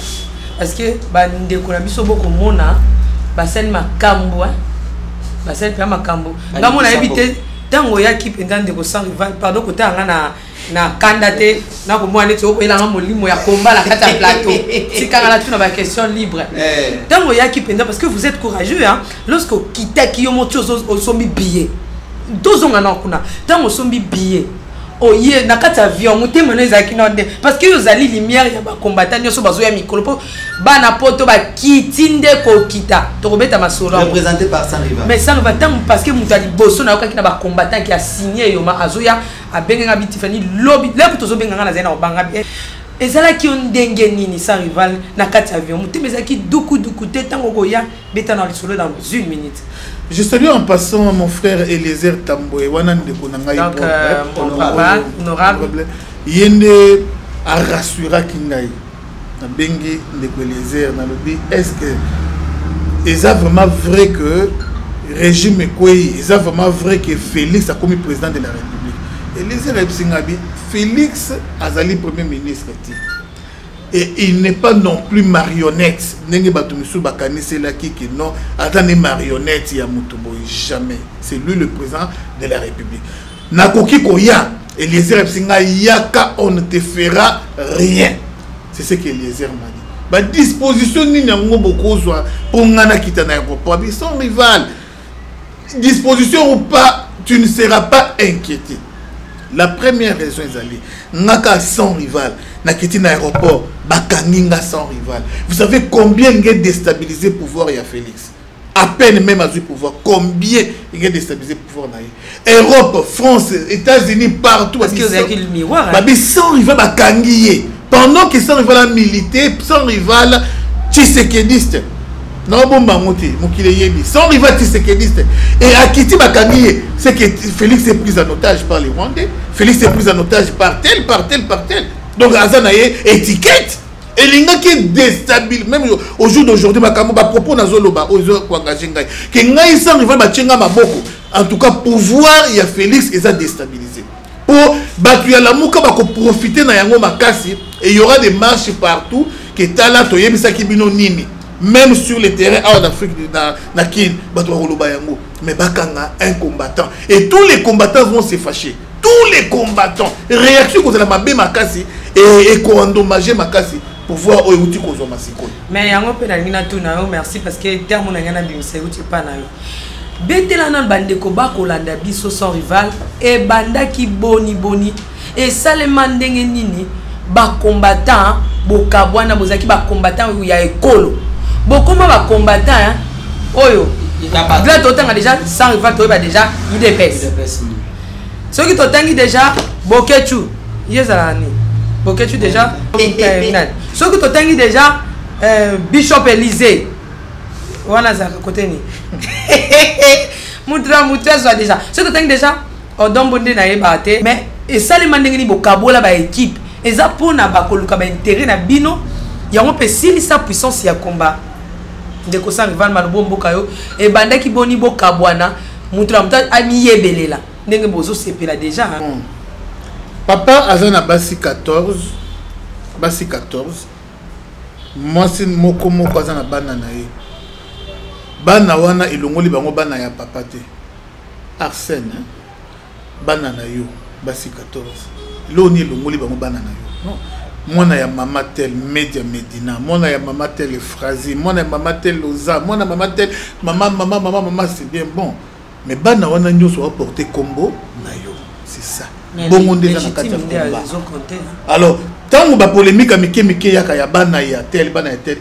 Parce que ba ndeko na biso boko mona basel makambo basel pa makambo ngamo na ebité tango ya ki pendant de sans rival pardon ko tanga na kandate na ko mwana ti okoyela nga molimo ya komba la kata plateau si kanga la tuna ba question libre tango ya ki pendant parce que vous êtes courageux hein lorsque kitaki yo moto au sombi billet dozonga na kuna tango sombi billet oye na kati avion mutema no ezaki na nde parce que yozali lumière ya ba combattant nyoso bazo ya mikolo po bana poto ba kitinde ko kita to kobeta masolo représenté par Sans Rival. Mais Sans Rival parce que mutali bosso na okaki na ba combattant qui a signé yoma azoya abenga bi Tiffany lobby lepo tozo benga na zena obanga bi ezala ki ondenge nini Sans Rival na kati avion mutema ezaki duku te tango goya beta na lisolo dans 1 minute. Je salue en passant mon frère Eliezer Tamboué, Wanan de Konanga. Donc, mon papa, honorable. Yende a rassuré Kingaï. Na bengi de Eliezer, na lobby. Est-ce que c'est vraiment vrai que régime Ekoué, c'est vraiment vrai que Félix a commis président de la République? Eliezer Epsingabi, Félix Azali premier ministre. Et il n'est pas non plus marionnette. Nenge batumisu bakanise la qui non, attendez marionnette ya mutubo jamais. C'est lui le président de la République. Nakoki koya, Eliezer Epsinga yaka on ne te fera rien. C'est ce que Eliezer m'a dit. Ba disposition ni nyango bokozwa pour ngana kita na aéroport, ils sont rival. Disposition ou pas, tu ne seras pas inquiété. La première raison est allée. Naka sans rival. Nakiti na aéroport. Bakanginga sans rival. Vous savez combien il a déstabilisé le pouvoir et à Félix? à peine même à du pouvoir. Combien il a déstabilisé le pouvoir naïe. Europe, France, États-Unis, partout. Parce que vous avez le miroir. Sans rival à Kangiye. Pendant que sans rival à militer, sans rival tshisekediste. Non, bon, sans rival tshisekediste. Et à Kiti Bakangiye, c'est que Félix est pris en otage par les Rwandais. Félix est pris en otage par tel. Donc, Azanaye, étiquette. Et les gens qui déstabilisent, même au jour d'aujourd'hui, ma propos n'a pas engagé. En tout cas, pouvoir, il y a Félix, ils ont déstabilisé. Pour battre la mouka, profiter de yango makasi, et il y aura des marches partout, qui est là, même sur les terrains en Afrique, mais bakanga un combattant. Et tous les combattants vont se fâcher. Tous les combattants. Réaction contre la mabé makasi et endommager makasi. Pour voir où est-ce qu'on a. Mais il y a un peu de merci parce que le terme n'a pas de Betelana bande koba kolanda biso sans rival et banda ki boni et salema ndenge nini ba combattant bokabwana bozaki ba combattant ya ekolo bokoma ba combattant oyo là totanga déjà sans rival to ba déjà UDPS ceux qui totangi déjà Bokechu yezalani Bokechu déjà ceux qui totangi déjà Bishop Élysée wana za côté ni mutra soit déjà ceux qui totangi déjà odombonde na yebate mais et ça les mandenge ni bokabola ba équipe et ça pour na ba koluka ba intérêt na bino yango pe sili sa puissance ya combat ndeko sa rival malobombo kayo et banda ki boni bokabwana mutra ami yebelela ndenge bozo sepela déjà papa azana basi 14 moi c'est moko azana bana na ye bana wana ilongoli bango bana ya papa te Arsène bana na yo basi 14 loni ilongoli bango bana na yo non mwana ya mama tel Media Medina mwana ya mama tel Frazi mwana ya mama tel Loza mwana mama tel mama c'est bien bon mais bana wana nyoso va porter combo na yo c'est ça bongo déjà na kati alors tant ba polémique mike yaka ya bana ya tel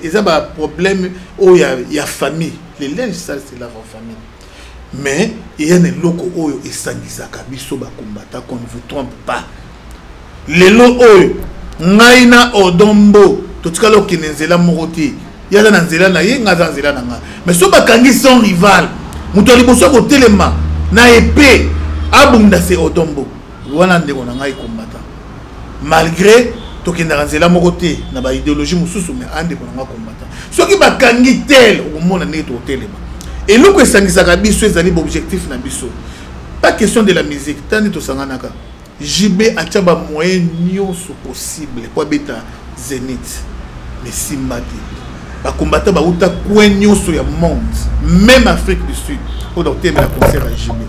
ils ont ba problème o ya famille les linges ça c'est la famille mais il y a des locaux oyo esangisaka biso ba combattant qu'on ne vous trompe pas les lo oyo ngaina odombo totika lo kinenzela moroti ya na nzela na ye ngaza nzela na nga mais so ba kangi son rival muto liboso ko telema na épée abunda c'est odombo wana ndeko na ngai combattant malgré tokenda nzela moroti na ba idéologie mususu mais ande ko na combattant soki ba kangi tel omona ne to telema et loko esangisaka biso ezali objectif na biso pas question de la musique tandi to sanganaka JB atchaba moyen nyonso possible pour beta Zénith mais simbati ba combattant ba uta coin nyonso ya monde même Afrique du Sud pour docteur la concert à JB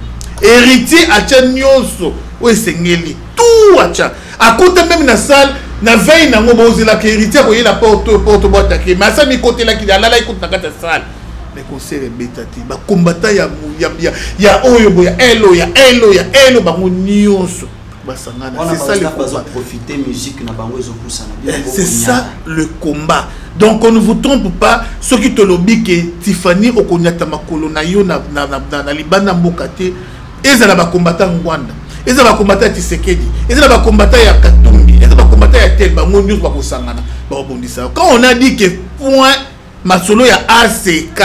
héritier atcha nyonso o esengeli tout atcha à côté même na salle na veille na ngo bozela ke héritier ko yela porte boîte ke mais ça mi côté là qui là écoute na kata salle les concerts betati ba combattant ya oyo boya elo ba nyonso. C'est ça le combat. Donc on ne vous trompe pas. Ceux qui te lobby que Tiffany Okonyata Makolo na yo na Libana Mbokate, ils ont combattant Rwanda, ils ont combattant Tshisekedi, ils ont combattant ya Katumbi, ils ont combattant ya tel bango news bako sangana ba bondisa. Quand on a dit que point masolo ya ACK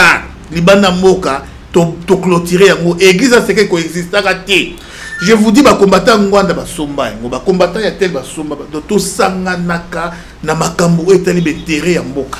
Libana Mboka to clôturer yango église ACK ko existaka te. Je vous dis, les combattants Ngwanda basomba, les combattants ya tel basomba, to sanganaka na makambo etali betere ya mboka.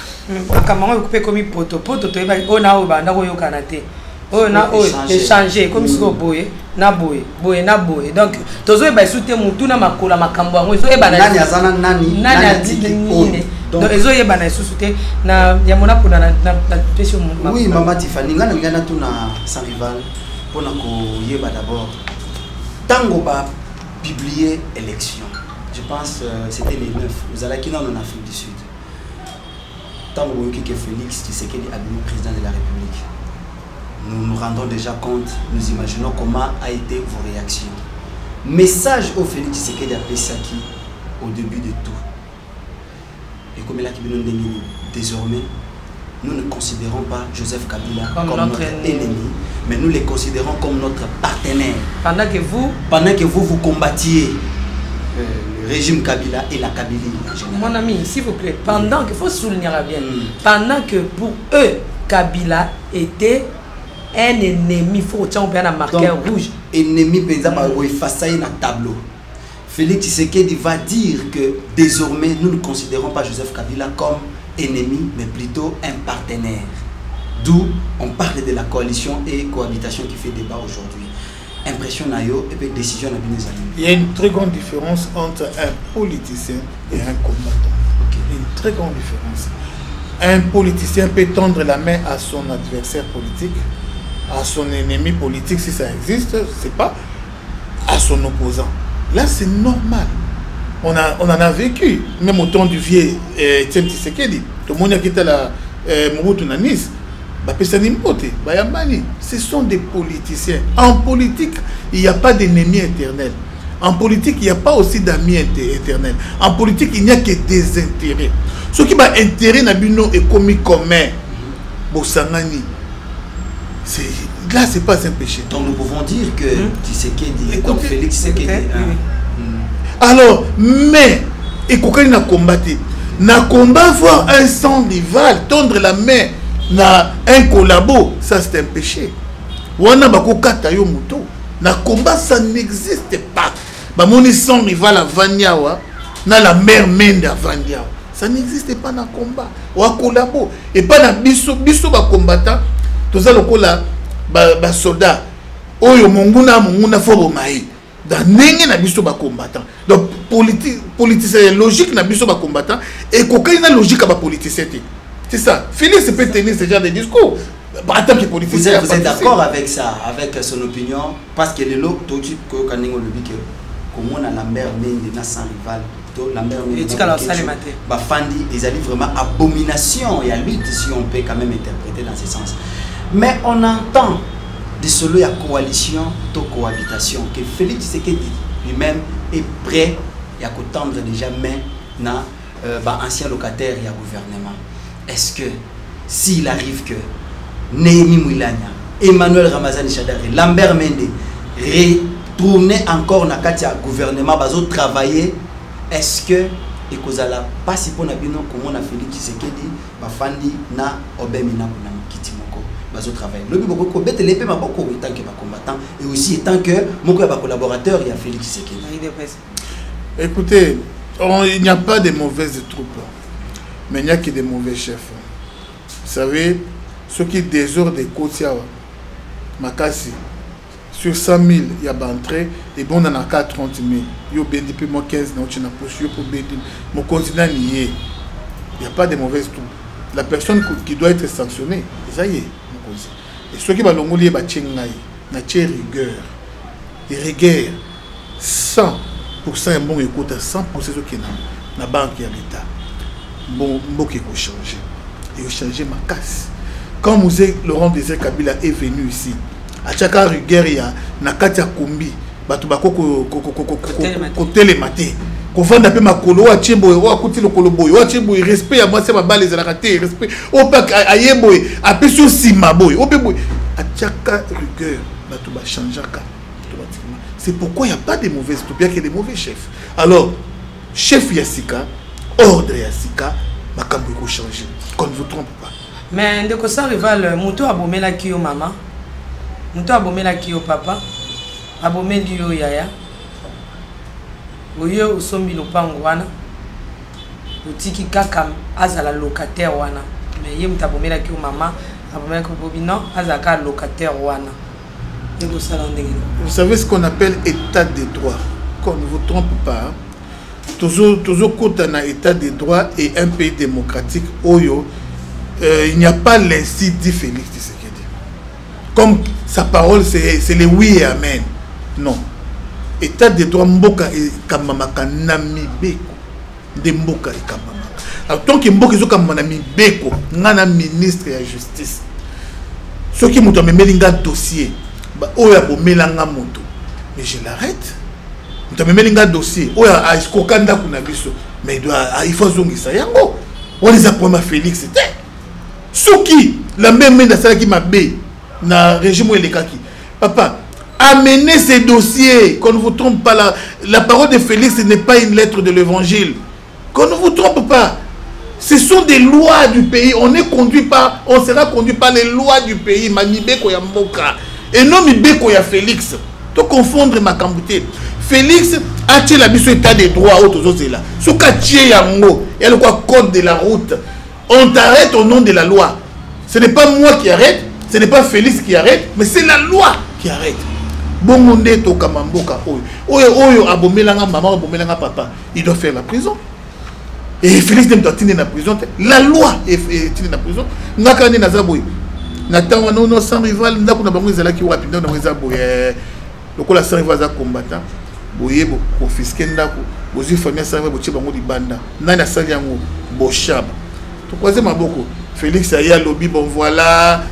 Makambo okupe komi poto to eba ona o banda ko yokana te. O na o échanger comme si boye na boye na boye. Donc tozo eba soute mutu na makola makambo ngo ezo eba na nani azana nani nani donc ezo eba na soute na ya mona pona na pesho mu. Oui, maman Tiffany ngana tu na sans rival pona ko yeba d'abord. Tango va publier élection. Je pense c'était les 9. Vous allez qui en Afrique du Sud. Tango que Félix Tshisekedi est devenu président de la République. Nous nous rendons déjà compte, nous imaginons comment a été vos réactions. Message au Félix Tshisekedi à Pesaki au début de tout. Et comme il a désormais, nous ne considérons pas Joseph Kabila comme notre ennemi, mais nous les considérons comme notre partenaire. Pendant que vous combattiez le régime Kabila et la Kabylie en général. Mon ami, s'il vous plaît, pendant que, il faut souligner bien, pendant que pour eux, Kabila était un ennemi, il faut bien un marqueur rouge. Ennemi, par exemple, face à un tableau. Félix Tshisekedi va dire que désormais, nous ne considérons pas Joseph Kabila comme ennemi, mais plutôt un partenaire. D'où on parle de la coalition et cohabitation qui fait débat aujourd'hui. Impression nayo et puis décision na binezali. Il y a une très grande différence entre un politicien et un combattant. Okay. Une très grande différence. Un politicien peut tendre la main à son adversaire politique, à son ennemi politique si ça existe, c'est pas à son opposant. Là c'est normal. On en a vécu, même au temps du vieux Etienne Tshisekedi. Tout le monde a quitté la Mobutu na Nice. Ce sont des politiciens. En politique, il n'y a pas d'ennemis éternels. En politique, il n'y a pas aussi d'amis éternels. En politique, il n'y a que des intérêts. Ce qui va intérêt Nabino est commis commun. Bossangani. Là, ce n'est pas un péché. Donc nous pouvons dire que Tshisekedi, donc Félix Tshisekedi. Alors, mais, et qu'on a combattu. Na combat voir un sang rival, tendre la main. Na un collabo, ça c'est un péché. Wana bako kata yo moto. Na combat ça n'existe pas. Ba moni sans rival à Vandiawa, na la mère mende à Vandiawa. Ça n'existe pas na combat. Wa collabo et pas na biso ba combattant. Toza lokola ba soldat. Oyo monguna fo mai. Da nenge na biso ba combattant. Donc politicien logique na biso ba combattant et cocaïne logique ba politicien. C'est ça. Félix peut tenir ce genre de discours. Vous êtes d'accord avec ça, avec son opinion? Parce que les lots, tout de suite, quand on dit que comme on a la mère Mende, sans rival, la mère Mende, Bafandi, ils allaient vraiment abomination et à lutte, si on peut quand même interpréter dans ce sens. Mais on entend de solo à coalition, de cohabitation, que Félix Tshisekedi lui-même est prêt à tendre déjà main dans ancien locataire et à gouvernement. Est-ce que s'il arrive que Néhémie Mouilania, Emmanuel Ramazani Chadari, Lambert Mende retourner encore dans le gouvernement, bazo travailler, est-ce que et cause la pas si pour nabino comme on a Félix Tshisekedi, bafandi na obemina kuna kitimoko bazo travailler. Le but beaucoup bête l'épée ma beaucoup étant que combattant et aussi étant que mon collaborateur il y a Félix Tshisekedi. Écoutez, il n'y a pas de mauvaises troupes. Mais il n'y a que des mauvais chefs. Vous savez, ceux qui désordent des côtes, Makassi, sur 100 000, il y a entré, et bon, on en a 30 000. Il y a depuis 15 000, mon continent n'y est. Il n'y a pas de mauvaises troupes. La personne qui doit être sanctionnée, ça y est. Et ceux qui vont l'ongolier, il y a rigueur. Et rigueur, 100% un bon écoute, 100% ceux qui sont dans la banque et l'État. Bon, il faut changer. Il faut changer ma casse. Quand Mosé Laurent Désiré Kabila est venu ici, à chaque rigueur, il y a Nakatia Kombi, Batubako côté les matés. Qu'on vende un peu ma colo, à Tchembo, ou à côté le colobo, ou à Tchembo, respect à moi, c'est ma balle, les raté, respect. Au pack à Yeboy, à Pessou Simaboy, au Béboy. À chaque rigueur, Batuba changer. C'est pourquoi il n'y a pas de mauvaises troupes, il y a que des mauvais chefs. Alors, chef Yassika, ordre Yassika, ma cambo il faut changer. Qu'on ne vous trompe pas. Mais de quoi ça rival, Mouto a bombé la kio maman, Mouto a bombé la kio papa, a bombé l'io yaya. Oye usombi lopango wana. Utiki kaka azala locataire wana. Mais yé mouta bombé la kio maman, a bombé la kio bobino, azaka locataire wana. Vous savez ce qu'on appelle état de droit. Qu'on ne vous trompe pas. Toujours quand on a état de droit et un pays démocratique, Oyo, il n'y a pas l'incit dit Félix Tshisekedi. Comme sa parole, c'est le oui et amen. Non. État de droit, Mboka et Kamamaka Namibeko. De Mboka et Kamamaka. Alors, tant que Mboka et Kamamaka, Nana ministre de la justice. Ceux qui m'ont mis un dossier. Oya bomelanga moto mais je l'arrête mutamemelinga dossier oya askokanda kuna biso mais il faut zongisa yango on les a promis Félix c'était Souki, la même dans ça qui m'a bé, na régime et les kaki. Papa, amenez ces dossiers, qu'on ne vous trompe pas, la parole de Félix n'est pas une lettre de l'évangile. Qu'on ne vous trompe pas. Ce sont des lois du pays. On sera conduit par les lois du pays. Mamibeko ya Moka. Et non Mibeko ya Félix. To confondre ma cambouté. Félix a tué la mission état des droits autour de là. Ce qu'a tué Yango, il y a le code de la route. On t'arrête au nom de la loi. Ce n'est pas moi qui arrête, ce n'est pas Félix qui arrête, mais c'est la loi qui arrête. Bon monde to kamamboka oyo abomelanga maman abomelanga papa, il doit faire la prison. Et Félix doit tenir la prison. La loi est tenir la prison. Nakane nazaboy. Natanga non sans rival, ndako na bango ezala ki rapidement na ezaboy. Lokola sans rival za combattant. Boye bo confisquer ndako, bozi famille sans rival botie bango libanda. Nana sali yango boshaba. To croiser maboko. Félix a ya lobby bon voilà,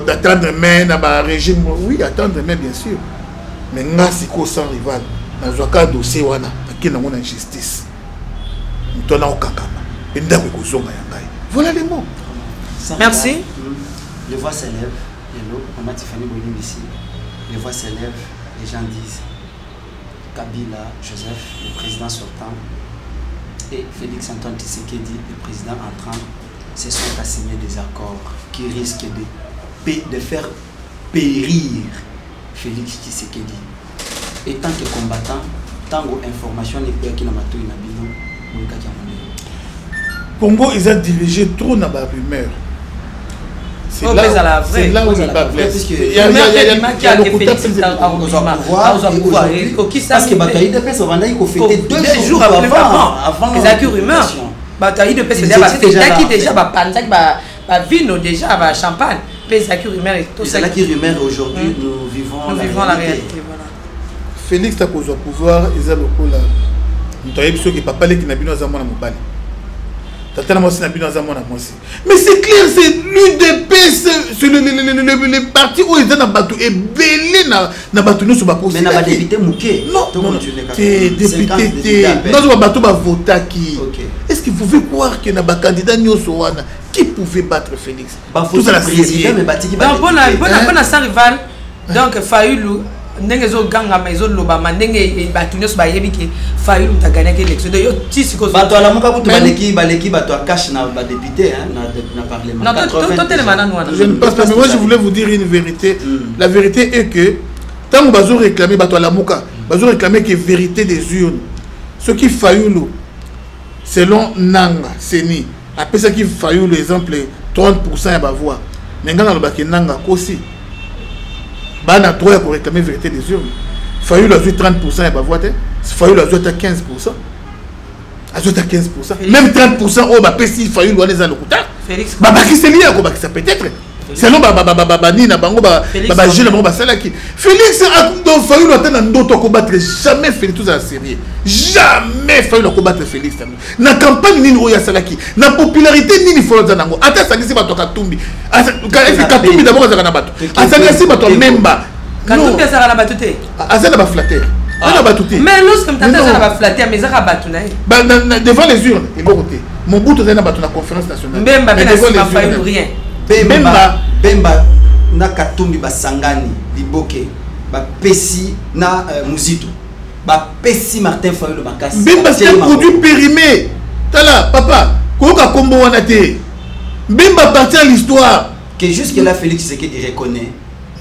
d'attendre main dans le régime. Oui, attendre main bien sûr. Mais nga siko sans rival. Na zoka dossier wana, qui na mona justice. Voilà les mots. Merci. Les voix s'élèvent. On a Tiffany Bolim ici. Les voix s'élèvent. Les gens disent Kabila, Joseph, le président sortant, et Félix Antoine Tshisekedi, le président entrant, se sont à signer des accords qui risquent de faire périr Félix Tshisekedi. Et tant que combattant, tant qu'information n'est pas qui n'a pas tout inhabillé. Congo, ils ont dirigé trop dans la rumeur. C'est là où il va blesser. Il y a le côté parce que Bataille de Pesse, on a fêté 2 jours avant les accords rumeurs. Bataille de Pesse, déjà vino déjà champagne. Les accords rumeurs et tout ça. Les accords rumeurs aujourd'hui, nous vivons la réalité. Félix a causé au pouvoir, ils ont beaucoup là. Mais c'est clair, c'est l'UDP, c'est le parti où ils ont battu et belé na battu nous sur ma poste. Mais na député Mouké. Non, t'es député. Nous avons battu ma vote qui. Est-ce que vous pouvez croire que na ba candidat Nyosowana qui pouvait battre Félix? Tout ça la président mais bati qui battre. Bon sans rival. Donc Fayoulou ndenge zo ganga maison loba mandenge batunyos ba yebiki Fayoulou ta gagné l'élection de yo tisiko bato ala muka butu baleki bato a cash na ba député hein na parlement. Non toi je ne pense pas, mais moi je voulais vous dire une vérité. La vérité est que tant que bazo réclamer bato ala muka bazo réclamer que vérité des urnes ce qui Fayoulou selon Nanga Seni après ça qui Fayoulou exemple 30% ya ba voix nganga na lobaki Nanga kosi bana droit pour réclamer vérité des urnes. Fayoulou a 30% et bah vote. Fayoulou a 15%. A 15%. Même 30% oh bah pesi Fayoulou a les allocuta. Félix. Bah qui c'est lié à quoi ça peut être. Selon nina bango j'ai le bango salaki. Félix a donc Fayoulou attend d'autres combattre jamais Félix tout ça sérieux. Jamais Fayoulou combattre Félix. Na campagne nini oya salaki. Na popularité nini faut za nango. Ata ça si bato Katumbi. Katumbi d'abord za na bato. Ata si bato memba. Katumbi za na bato te. Asa na ba flatter. Na bato te. Mais lorsque m'tata za na ba flatter mais za bato na. Devant les urnes et bon côté. Mon bout za na bato na conférence nationale. Même ba na Fayoulou rien. Bemba na Katumbi basangani liboke ba pesi na Muzito ba pesi Martin Fayoulou bakasi Bemba c'est un produit périmé tala papa koka kombo wana te Bemba partie à l'histoire que jusque là Félix Tshisekedi reconnaît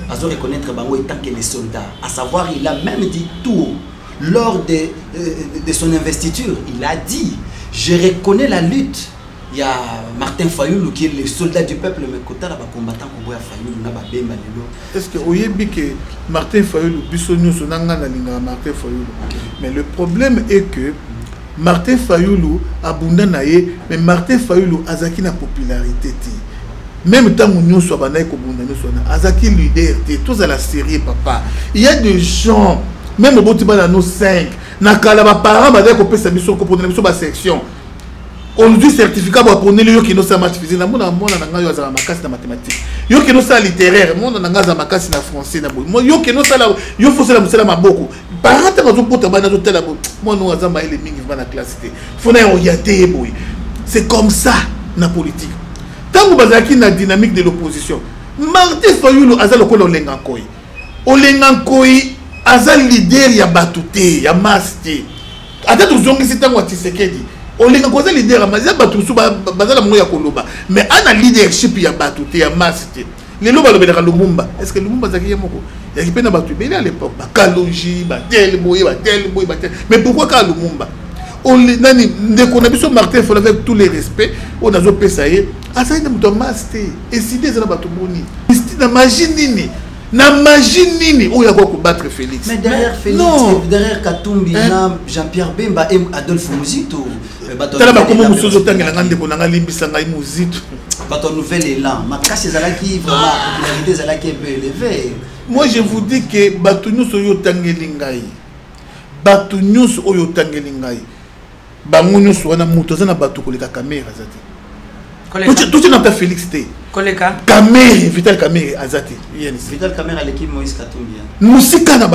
azo reconnaître bango étant que les soldats à savoir il a même dit tout lors de son investiture il a dit je reconnais la lutte. Il y a Martin Fayoulou qui est le soldat du peuple, mais quand il y a des combattants qui ont Fayoulou, est-ce que vous savez que Martin Fayoulou, Martin Fayoulou. Mais le problème est que Martin Fayoulou a bundané, mais Martin Fayoulou a zaki na popularité. Même tant que nous sommes Azaki leader, tous à la série papa. Il y a des gens, même au bout de nos 5, na kalaba parents badé ko pesa biso ko pona biso ba section. On dit certificat pour prendre le qui nous sa maths physique na mona na yo za makasi na mathématiques. Yo qui nous sa littéraire, mona na za makasi na français na bo. Yo qui nous sa la yo faut ça musela maboko. Parents ta zo pota bana zo tela bo. Moi no za maile mingi va na classe té. Faut na orienter boy. C'est comme ça na politique. tant que bazaki na dynamique de l'opposition Martin Fayulu aza lokola Olengankoi aza leader ya batute ya maste ata tozongisi tango ya Tshisekedi Olengankoi aza leader ya maste batu su bazala mongo ya koloba mais ana leadership ya batute ya maste lelo balobelaka Lumumba est-ce que Lumumba zaki ye moko ya kipena batu bele à l'époque bakaloji batel boye mais pourquoi ka Lumumba nani ndeko na biso Martin Fayulu avec tous les respects on azo pesa ye asa ina muto maste eside za batu boni na magie nini où il y a quoi combattre Félix mais derrière Félix non. Derrière Katumbi Jean-Pierre Bemba et Adolphe Muzito tala ba komo musozo tangela ngande ko nanga limbisa ngai Muzito quand on nouvel élan ma casse ezalaki vraiment popularité ezalaki un peu élevée. Moi je vous dis que batu nyuso yo tangeli ngai batu nyuso oyo tangeli ngai bango nyuso wana muto za na batu koleka kamera zati tout na ta Félix té Koleka Kamere Vital Kamere azati Vital Kamere à l'équipe Moïse Katumbi Musika na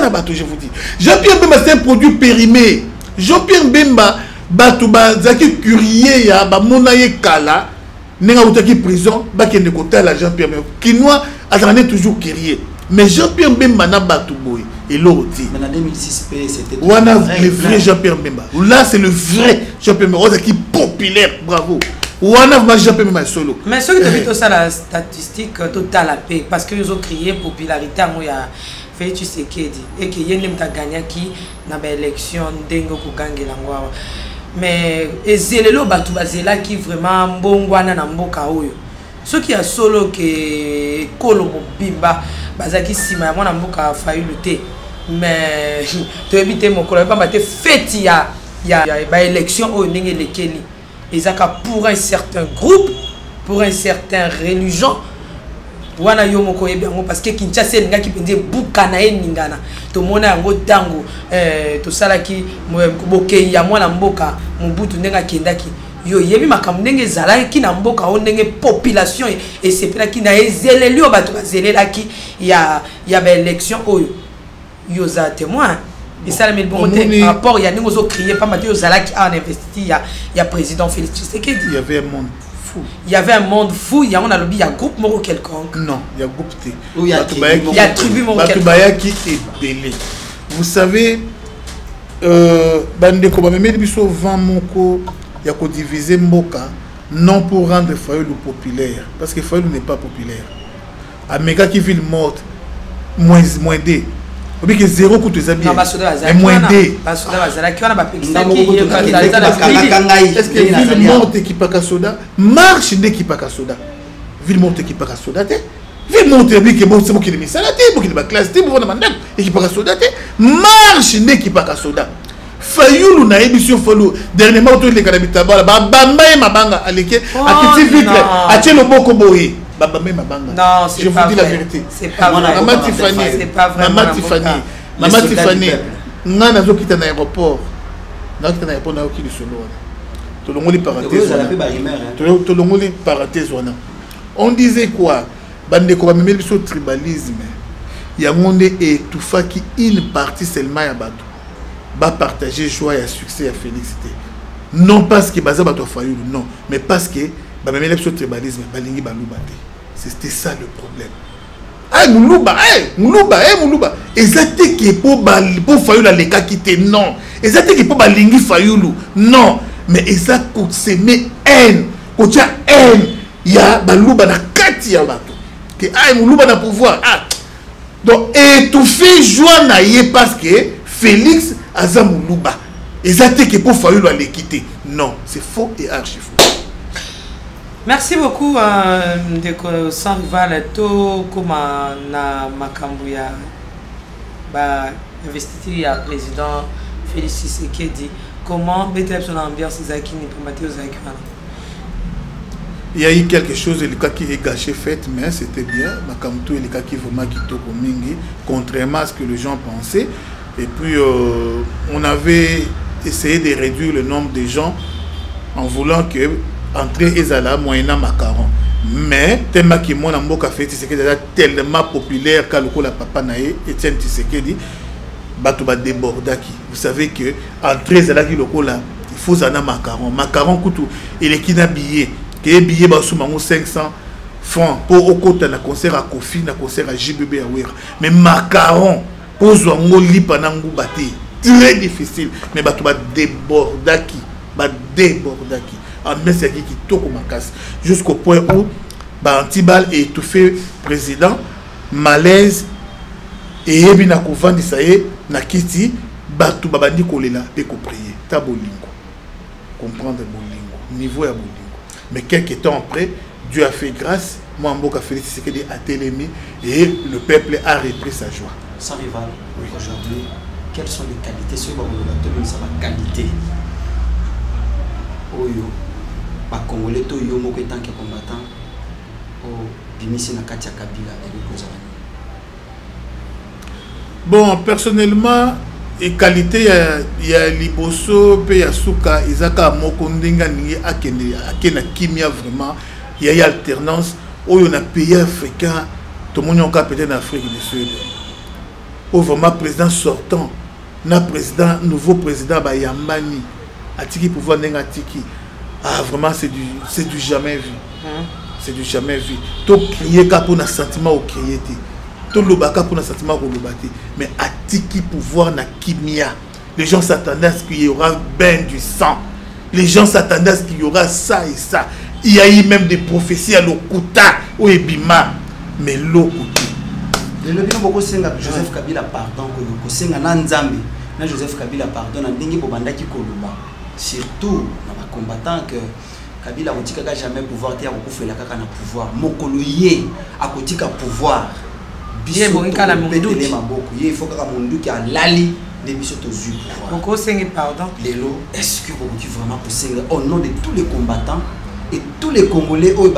bato je vous dis Jean-Pierre Bemba c'est un produit périmé Jean-Pierre Bemba bato bazaki curier ya ba monaye kala nenga utaki prison ba kende kotala Jean-Pierre Bemba Kinois azane toujours curier mais Jean-Pierre Bemba na bato boy et l'autre mais en 2006 c'était le vrai Jean-Pierre Bemba là c'est le vrai Jean-Pierre Bemba qui populaire bravo. Solo. Mais ce que tu as ça la statistique totale à paix parce que ils ont crié popularité à moi Félix Tshisekedi et que yene mta gagné qui na ba élection dengo ko gange langwa mais ezelelo batu bazela qui vraiment mbongwana na mboka oyo ce qui a solo que kolo bimba bazaki sima ya mwana mboka Fayulu te mais to éviter mon kolo pas te fête ya ba élection oyo ndenge lekeli. Pour un certain groupe, pour un certain religion, parce que Kinshasa est un gars qui peut dire Bukanae Ningana. Tout le monde a un gros tango, tout ça là qui boké ya moi na mboka, mon bout n'enga kendaki. Yo yebi makamdenge zala qui na mboka on n'enge population et c'est là qui na ezele lui obatu zele là qui y a élection oyo yo za témoin. Et ça, mais bon, rapport, il y a des gens qui criaient pas Mathieu Zala qui a investi, il y a président Félix Tshisekedi. Il y avait un monde fou. Il y avait un monde fou, il y a un lobby, il y a un groupe moro quelconque. Non, il y a un groupe T. Il y a tribu moro quelconque. Qui est belé. Vous savez, Bande Koba Meme Biso Van Moko, il y a qu'on diviser Mboka, non pour rendre Fayulu populaire, parce que Fayulu n'est pas populaire. Amega qui vit morte, moins D. Obi que zéro coûte les habits. Et moins D. Est-ce que ville morte qui pas soda marche d'équipe pas soda. Ville morte qui pas soda te. Ville morte bi que bon c'est moi qui mis ça la tête, pour qu'il va classe pour na mandam et qui pas soda te. Marche d'équipe pas soda. Fayulu na émission Fayulu dernièrement autour les kanabita ba bamba et mabanga aleke a petit vitre a tielo boko boye. Non, je vous dis la vérité. C'est pas vrai. Maman Tiffany, Maman Tiffany, n'a pas quitté l'aéroport. N'a quitté l'aéroport, n'a quitté le solo. Tout le monde est parenthèse. On disait quoi? Bande ko même le tribalisme. Il y a monde et tout fa qui une partie seulement ya bato. Ba partager joie et succès à Félix. Non parce que baza bato Fayulu, non, mais parce que ba même le tribalisme balingi baluba te. C'était ça le problème. Moulouba. Exactement qui pour Fayulu les cas qui étaient non. Exactement qui pour balingi Fayulu non. Mais exactement s'aimer haine. Quand tu as haine, il y a baluba na kati ya bato. Que Moulouba na pouvoir. Donc étouffer joie na yé parce que Félix aza Moulouba. Exactement qui pour Fayulu les quitter. Non, c'est faux et archi faux. Merci beaucoup de sans rival to comme na makambuya ba investiture ya président Félix Tshisekedi comment mettre son ambiance zaki ni pamate zaki. Il y a eu quelque chose le cas qui est gâché fait mais c'était bien makamtu le cas qui vraiment qui toko mingi contrairement à ce que les gens pensaient et puis on avait essayé de réduire le nombre de gens en voulant que entrer ezala moyena macaron mais tellement que mon amboka fait Tshisekedi tellement populaire qu'à la papa nae Etienne Tshisekedi bato ba débordaki. Vous savez que entrer ezala ki lokola il faut zana macaron kutu il est qui n'habillé que billet basumango 500 francs pour au côté na concert à Kofi na concert à JBB Awera mais macaron pour zongo lipa nangu bati très difficile mais bato ba débordaki en message qui toko makas jusqu'au point où ba Antibal est étouffé président malaise et yebi na kovandisa ye na kiti bato babandi kolela pe ko prier ta bolingo comprendre bolingo niveau ya bolingo mais quelques temps après Dieu a fait grâce moi Mboka Félix Tshisekedi a télémé et le peuple a repris sa joie. Sans rival, oui. Aujourd'hui, quelles sont les qualités sur la qualité oyo ba congolais to yo moko tant que combattant au bimisi na katia Kabila et bon personnellement et qualité ya liboso pe ya suka izaka moko ndinga ni akena kimia vraiment il y a alternance oyo na pays africain tout le monde a peut-être en Afrique du Sud au vraiment président sortant na président nouveau président ba Yambani atiki pouvoir ndenga tiki ah vraiment c'est du jamais vu c'est du jamais vu to crier ka pour na sentiment au crier té to lobaka pour na sentiment ko lobate mais atiki pouvoir na kimia les gens s'attendaient à ce qu'il y aura bain du sang les gens s'attendaient à ce qu'il y aura ça et ça il y a eu même des prophéties à l'Okuta ou Ebima mais l'Okuta le lobby beaucoup senga Joseph Kabila pardon ko senga na Nzambe na Joseph Kabila pardon na ndingi bobandaki koloba surtout na ba combattant que Kabila otika ka jamais pouvoir te akufela kaka na pouvoir mokoloye akotika pouvoir biso nkala munduki maboko ye faut kaka munduki alali de biso to zu pouvoir ko senga pardon lelo est-ce que vous vraiment pour senga au nom de tous les combattants et tous les Congolais oh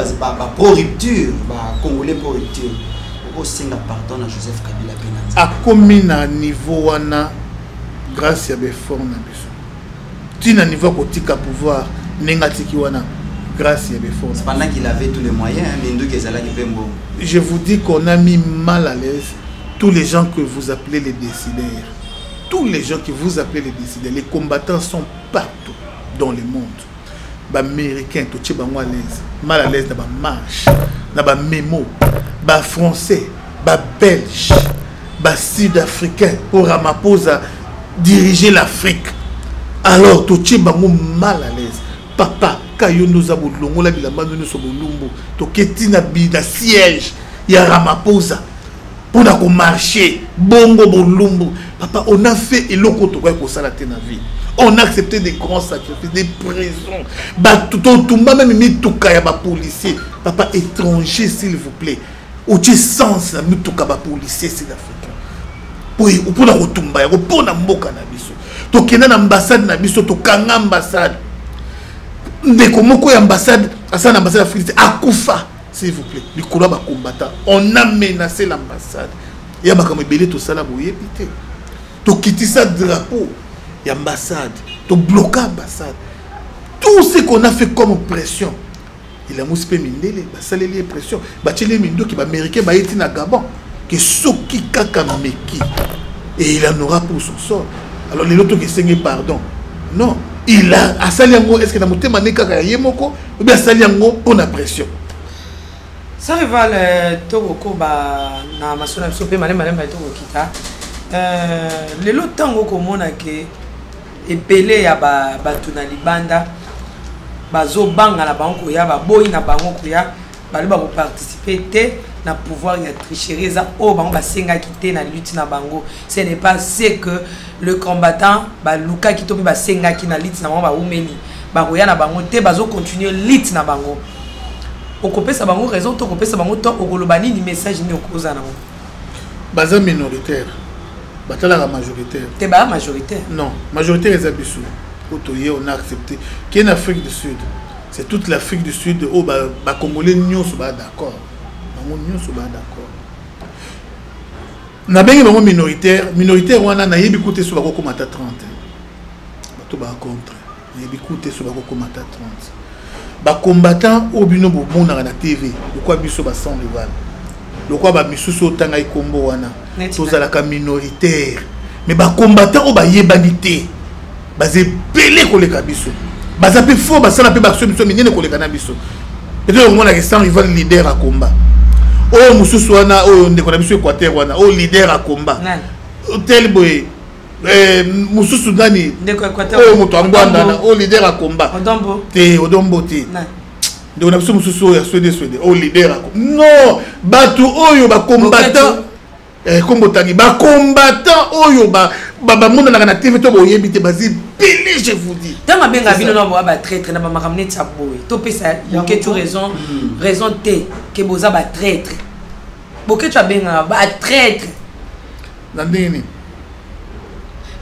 pro rupture Congolais pro rupture au senga pardon à Joseph Kabila Penanza a commis na niveau wana grâce à befort na biso tina niveau kotika pouvoir nengatiki wana grâce à befort pendant qu'il avait tous les moyens mindu kezala kipembo je vous dis qu'on a mis mal à l'aise tous les gens que vous appelez les décideurs tous les gens que vous appelez les décideurs les combattants sont partout dans le monde américain to tche bango à l'aise mal à l'aise na ba marche na ba mémo ba français ba belge ba sud-africain pour Ramaphosa diriger l'Afrique alors to tche bango mal à l'aise papa kayo nous a bolongo la bilamba nous so bolumbu to keti na siège ya Ramaphosa pour na ko marcher bongo bolumbu papa on a fait eloko to ko sala te na vie. On a accepté des grands sacrifices, des prisons. Même mituka ya ba policier, papa étranger s'il vous plaît. Ou tu sens la mituka ba policier c'est africain. Oui, ou pour la retumba, ou pour na mboka na biso. To kena na ambassade na biso to kanga ambassade. Ndeko moko ya ambassade, asa na ambassade africaine akufa s'il vous plaît. Les couleurs ba combattant, on a menacé l'ambassade. Ya ba comme belé to sala boye pité. To kitisa drapeau. L'ambassade, de bloquer l'ambassade. Tout ce qu'on a fait comme pression, il a moussé mindele, les pression, les mindo qui va américain, va être na Gabon, que soki kaka meki, et il en aura pour son sort. Alors les autres qui saignent pardon, non, il a saliango, est-ce que na moté mané kaka yemoko, ou bien saliango pour la pression. Ça rival Togoko na masona sope malem Togo kita. Les autres tango komona ke epele ya batu na libanda bazo banga na bango ya boyi na bango ya bali ba participer te na pouvoir ya tricherie za o bango basenga kité na lutte na bango ce n'est pas c'est que le combattant ba luka ki to ba senga ki na lutte na bango ba umeli ba koya na bango te bazo continuer lutte na bango okopesa bango raison to okopesa bango to okolobani ni message ni okoza na bango baza minoritaire la majoritaire. T'es pas majoritaire? Non, majoritaire est abissou. On a accepté. Qui est en Afrique du Sud? C'est toute l'Afrique du Sud. Oh, bah, Congolais, nous sommes d'accord. Nous sommes d'accord. Na bengi bango minoritaire wana na yebi koute so bako komata 30. Bato ba contre. Na yebi koute so bako komata 30. Ba combattant obino bo mona na TV. Pourquoi biso ba sans rival? Pourquoi ba misusu tanga ikombo wana? Tozalaka minoritaire. Mais ba combattant o ba yebanité. Ba zepele koleka biso. Ba zape fo ba sala pe ba so minene koleka na biso. peut-être on a que sans rival leader à combat oh mususu wana oh ndeko na biso Équateur wana oh leader à combat tel boy mususu nani ndeko Équateur oh moto angwanda na oh leader à combat odombo te ndeko na biso mususu ya Suède oh leader à combat non batu oyo ba combattant kombo tangi ba combattant oyo ba monde na TV to boyebi te bazi belé je vous dis tama benga bino na ba traître na ba makamne tsaboy to pesa yoke tu raison te ke boza ba traître boke tu benga ba traître na ndeni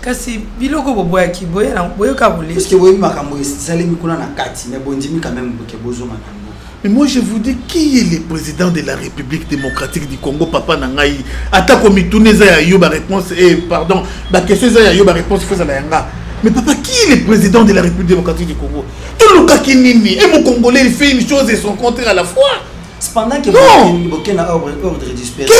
kasi biloko boboya ki boya na boyo ka bolé parce que boyebi makambo salemi kuna na kati mais bondimi quand même boke bozo makambo. Mais moi je vous dis, qui est le président de la République démocratique du Congo, Papa Nangaï? Attaque au Mitouneza ya yoba réponse, pardon, la question ya yoba réponse faisait la yanga. Mais papa, qui est le président de la République démocratique du Congo? Tout le cas qui nini, et mon Congolais il fait une chose et son contraire à la fois. Cependant que Quel ordre dispersé?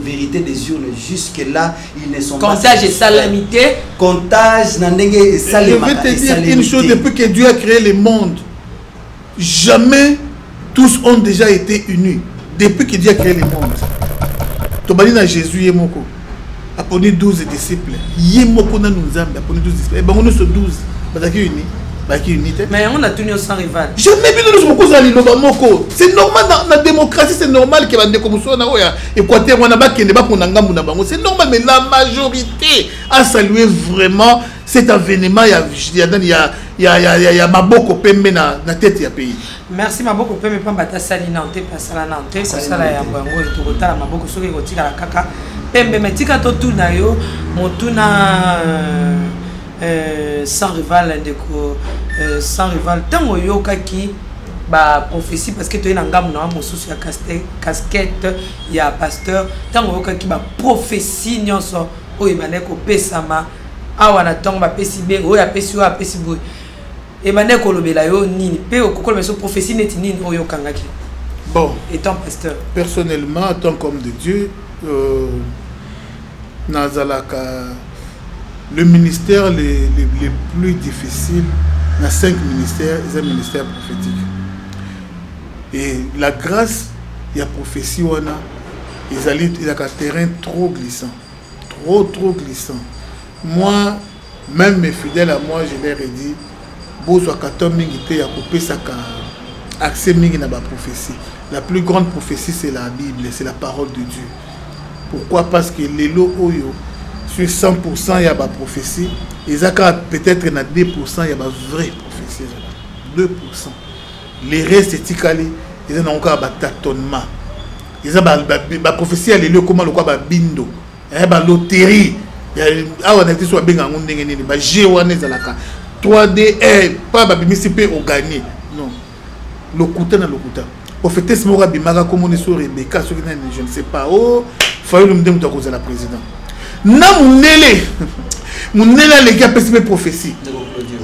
Vérité des urnes, jusque là ils ne sont pas. Comptage et salamité. Comptage, je vais te dire une chose, depuis que Dieu a créé le monde, jamais tous ont déjà été unis. Depuis que Dieu a créé le monde. Tobalina Jésus Yemoko a pris 12 disciples. Yemoko na Nunzambe a pris 12 disciples. Et ben on est sur 12. Mais on a tenu sans rival. Je n'ai vu c'est normal dans la démocratie, c'est normal que c'est normal, mais la majorité a salué vraiment cet avènement. Il y a Maboko Pembe na tête du pays. Merci Maboko Pembe Pambata Salinante, Pasalanante, Sala Yambango et Tourota, Maboko Soki Gotika Kaka, Pembe Metika Totuna yo, Motuna. Sans rival sans rival tant yoka qui ba prophétie parce que tu es dans gamme na mosusu ya casquette ya pasteur tant yoka qui ba prophétie nyonso o ebane ko pesama awa na tongo ba pesi be o ya pesi o ya pesi boy ebane ko lobela yo nini pe o kokolo meso prophétie neti nini o yoka ngaki. Bon, étant pasteur personnellement en tant qu'homme de Dieu nazalaka le ministère les plus difficiles, il y a 5 ministères, c'est un ministère prophétique. Et la grâce, il y a prophétie, il y a un terrain trop glissant. Trop glissant. Moi, même mes fidèles à moi, je leur ai dit, accès à la prophétie. La plus grande prophétie, c'est la Bible, c'est la parole de Dieu. Pourquoi? Parce que les lots oyo, sur 100%, il y a des prophéties. Et peut-être qu'il y a 2%, il y a des vraies prophéties. 2%. Les restes, c'est Tikali. Ils ont encore des tâtonnements. Ils ont des prophéties, il y a comment le bindo. Il y a des loteries. Il y a des G1, 3D, pas des municipaux au gagné. Non. Le couteau, le couteau. Prophétesse Mora Bimaga, comme on est sur Rebecca, je ne sais pas. Oh, il faut que nous disions que la présidente. Na munele les gars pessimé prophétie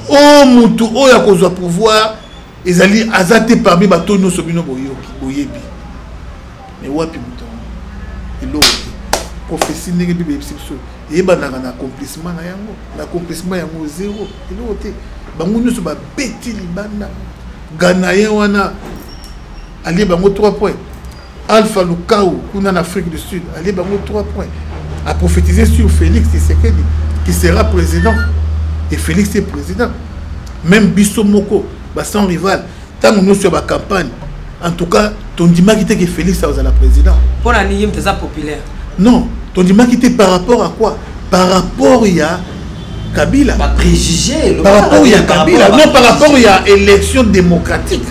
oh mutu oh ya kozwa pouvoir ezali azate parmi bato no sobino boyebi mais wapi mutu elo prophétie ndenge bible ebisiso yeba na accomplissement na accomplissement yango zéro elo te bango nyuso ba beti libanda ganaye wana ali bango 3 points Alpha Lukau kuna en Afrique du Sud ali bango 3 points a prophétisé sur Félix Tshisekedi qui sera président. Et Félix est président. Même Bissomoko, sans rival, tant que nous sommes en campagne, en tout cas, ton dimanche était que Félix est la président. Pour la nième, c'est populaire. Non, ton dimanche était par rapport à quoi? Par rapport il y a Kabila. Pas préjugé. Par rapport il y a Kabila. Non, par rapport il y a élection démocratique.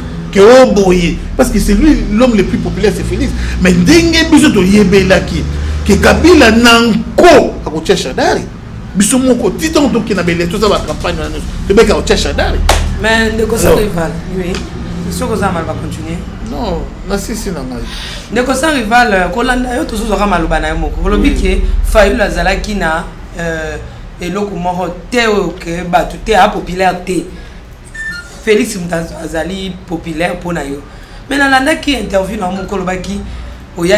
Parce que c'est lui l'homme le plus populaire, c'est Félix. Mais dengue biso to yebelaki. Que Kabila nanko akotia Shadari biso moko titan to ki na bele to za ba campagne na to beka akotia Shadari mais de cosa rival oui so cosa mal va continuer non na sisi na ngai de cosa rival kolanda yo to so za maluba na yo moko lobi ke fayu la zalaki na eloko moko te o ke ba tout te a populaire te Félix Mutazali populaire pour na yo mais na landa ki interview na moko lobaki il y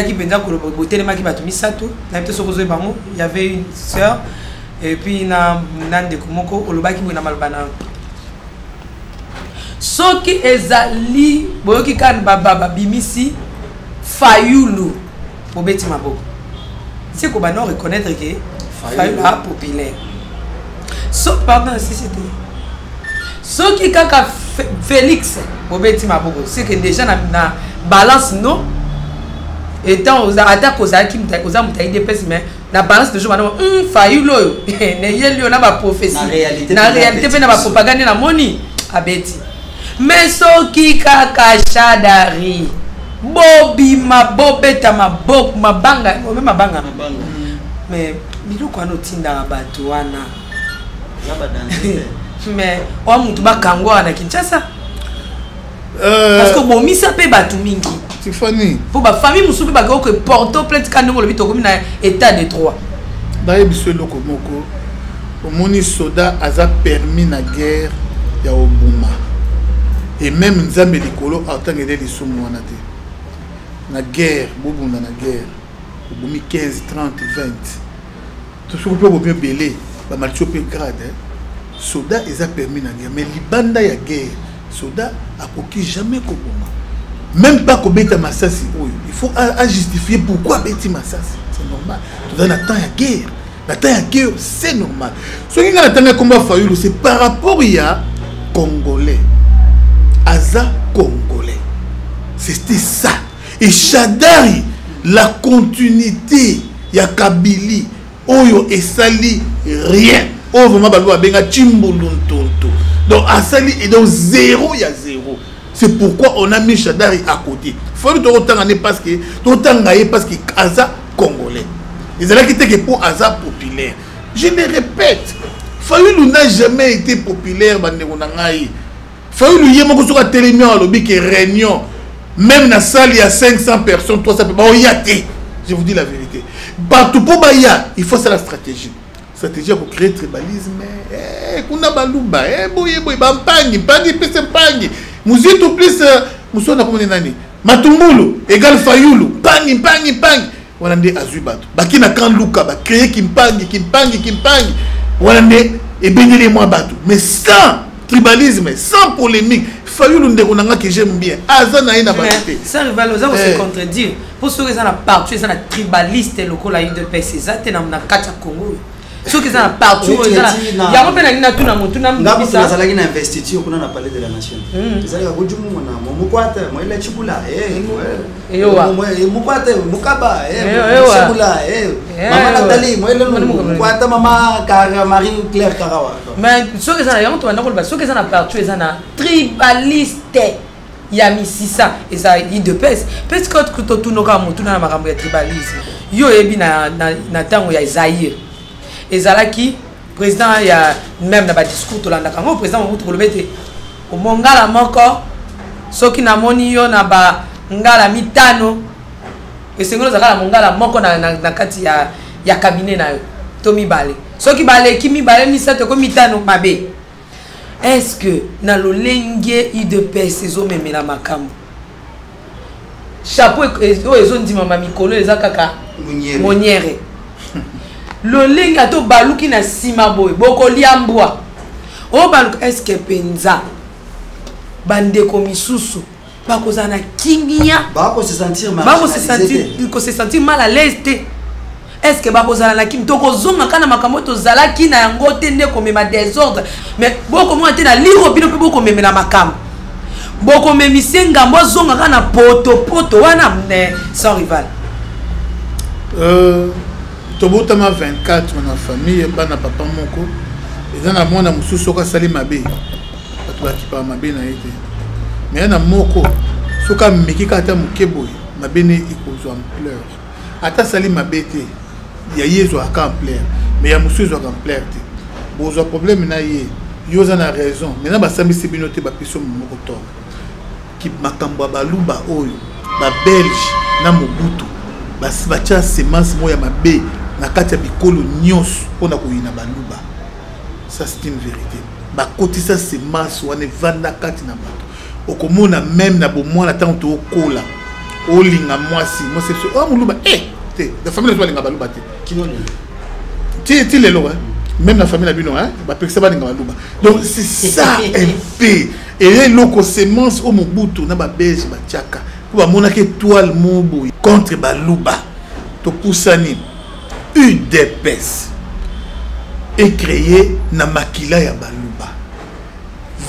avait une sœur et puis na ndeko moko olobaki boye na malbana soki ezali boyoki kan baba bimisi Fayulu bobeti maboko c'est qu'on va reconnaître que Fayulu a populaire pardon si c'était soki kaka Félix bobeti maboko c'est que déjà na balance non étant aux attaques aux acquis aux amutaï des pèses mais la balance de jour maintenant Fayulu ne yeli na ba prophétie na réalité pe na ba propagande na moni abeti mais soki kaka Shadari bobi mabobeta mabok mabanga o même mabanga mais biloko ano tinda bato wana mais o mutu bakango na Kinshasa parce que bon misa pe bato mingi Tiffany pour ba famille musubi ba ko porto plainte quand ngolo bitoko na état de droit ba yebiso loko moko omoni soda aza permis na guerre ya obuma et même nzambe likolo atangele lisumu wana te na guerre bobunda na guerre obomi 15 30 20 tout ce que peut bien belé ba malcho pe grade soda eza permis na guerre mais libanda ya guerre soda akoki jamais koboma même pas kobeta masasi oyo il faut à justifier pourquoi beti masasi c'est normal tout dans la temps ya guerre la temps ya guerre c'est normal ce qui na tanga combat Fayulu c'est par rapport ya congolais aza congolais c'était ça et Shadari la continuité ya Kabili oyo esali rien oh vraiment balwa benga chimbuluntonto donc asali et donc zéro ya zéro c'est pourquoi on a mis Shadari à côté faut le autant année parce que autant gaillé parce que aza congolais ils allaient quitter que pour aza populaire je le répète Fayulu n'a jamais été populaire bandeko na ngai Fayulu yé moko soka télémion à lobby qui réunion même na salle il y a 500 personnes 300 personnes je vous dis la vérité partout pour baya il faut ça la stratégie pour créer tribalisme kuna baluba boye bampangi pangi pese pangi muzito plus musona comme nani Matumbulu égal Fayulu pangi wana nde azui bato bakina kan luka ba créer kimpangi wana nde ebeneli moi bato mais sans tribalisme sans polémique Fayulu ndeko nanga que j'aime bien azana ina baté ça rival aux se contredire pour ceux qui sont partout ça tribaliste lokola UDPS ça te na kacha Congo ceux qui sont partout il y a pas na tuna mutu na mbisa ça la investiture kuna na palais de la nation ça la gojumu na momukwata moela chibula momukwata mukaba chibula mama Nathalie moela momukwata mama Marie Claire Karawa mais ceux qui sont là on na kolba ceux qui sont partout ils sont tribaliste ya misisa et ça UDPS parce que tout tout noka mutu na makambo ya tribalisme yo ebi na tango ya Zaire ezalaki président ya même na ba discours to landa kango président Mobutu kolobete o mongala moko soki na moni yo na ba ngala mitano esengolo zakala mongala moko na kati ya cabinet na yo to mibale soki bale ki mibale ni sato ko mitano mabe est-ce que na lolenge UDPS ezo memela makambo chapeau ezo ndima ma mikolo ezakaka moniere lolinga to baluki na sima boy boko liambwa o baluki est-ce que penza bandeko misusu bakozana kingia bako se sentir mal à l'aise est-ce que bakozana na kim to kozonga kana makambo to zalaki na yango te ndeko mema désordre mais boko mo te na liro bino pe boko memela makambo boko memisenga mbo zonga kana poto wana sans rival tobotama 24 na famille bana papa moko ezana mwana mususu ka sali mabe bato bakipa mabe na ete mais na moko soka mikika ata mukeboy mabe ne ikozwa ampleur ata sali mabe te ya yezo aka ampleur mais ya mususu aka ampleur te bozwa problème na ye yoza na raison maintenant basambisi bino te bapiso moko to ki makambo baluba oyo ba Belge na Mobutu batia semence moya mabe na kati ya bikolo nyonso mpona koyina baluba ça c'est une vérité bakotisa semence wana evanda kati na bato okomona même na bomwana ntango tookola olinga mwasi moluba te la famille ezoalinga baluba te ti lelo même la famille Nabino, hein, donc c'est ça un peu. Et l'autre sémence au Mobutu, na ba belge ba tchaka. Pour ba monaka étoile mobo contre Baluba. To poussani UDPS est créé na makila ya Baluba.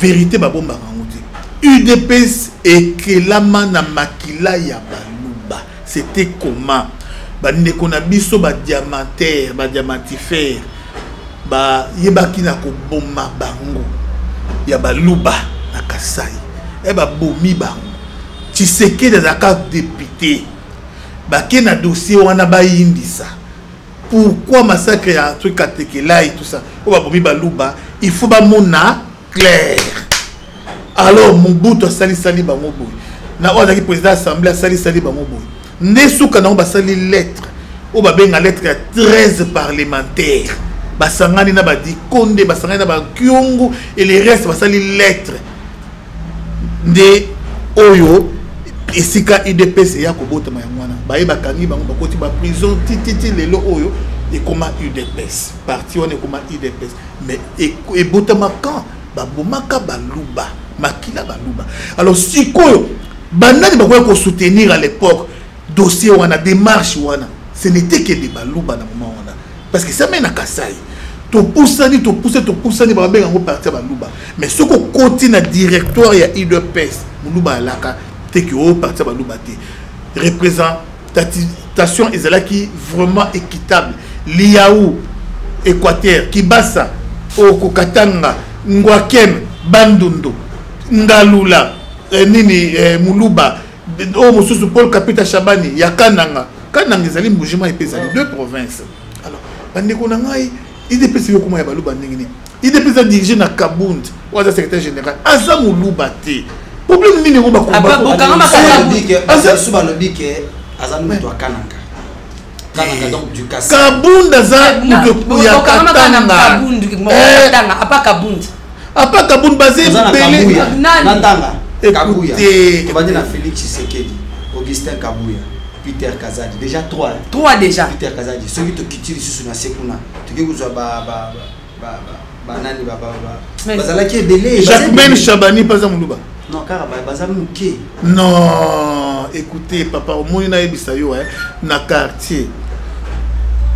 Vérité ba bomba ngouti. UDPS est kelama na makila ya Baluba. C'était comment? Ba ndeko na biso ba diamantaire, ba diamantifère. Ba yebaki na ko bomba bango. Ya Baluba. Kasai et ba bomi bango Tshisekedi des accords député ba kena dossier wana ba indisa pourquoi massacre ya truc katekela et tout ça o ba bomi Baluba il faut ba mona clair alors Mobutu sali bango boy na o azaki président assemblée sali bango boy ndesuka na ba sali lettre o ba benga lettre ya 13 parlementaires basangani na ba Dikonde basangani na ba Kyungu et les restes basali lettre de oyo esika IDPS ya kobota mayangwana baye bakangi bango bakoti ba prison titi lelo oyo et comment UDPS parti on est comment IDPS mais et botama quand ba bomaka Baluba makila Baluba alors sikoyo banani bakoya ko soutenir à l'époque dossier wana démarche wana ce n'était que des Baluba na moment wana parce que ça mène à Kasai to poussani ba benga ngo parti Baluba mais ce qu'on continue à directoire ya IDPS Baluba alaka te que au parti Baluba te représentation ezalaki vraiment équitable Liaou Équateur Kibasa Okokatanga Ngwakem Bandundu Ngalula nini Muluba o mosusu Paul Kapita Shabani ya Kananga ezali mbujima epesa les deux provinces alors bandeko na ngai IDPS yo kuma ya Baluba ndingini IDPS a dirigé na Kabund ou à secrétaire général aza Muluba te problème nini ngo bakomba Kananga donc du Kassa Kabund aza ya Katanga apa Kabund basé belé Nantanga Kabuya on na Félix Tshisekedi Augustin Kabuya Peter Kazadi déjà trois déjà Peter Kazadi ceux qui te quittent sur na sekuna tu que vous banani bazalaki belé Jacques Chabani pas à Muluba non car bazali muke non écoutez papa au moins na ebisa yo na quartier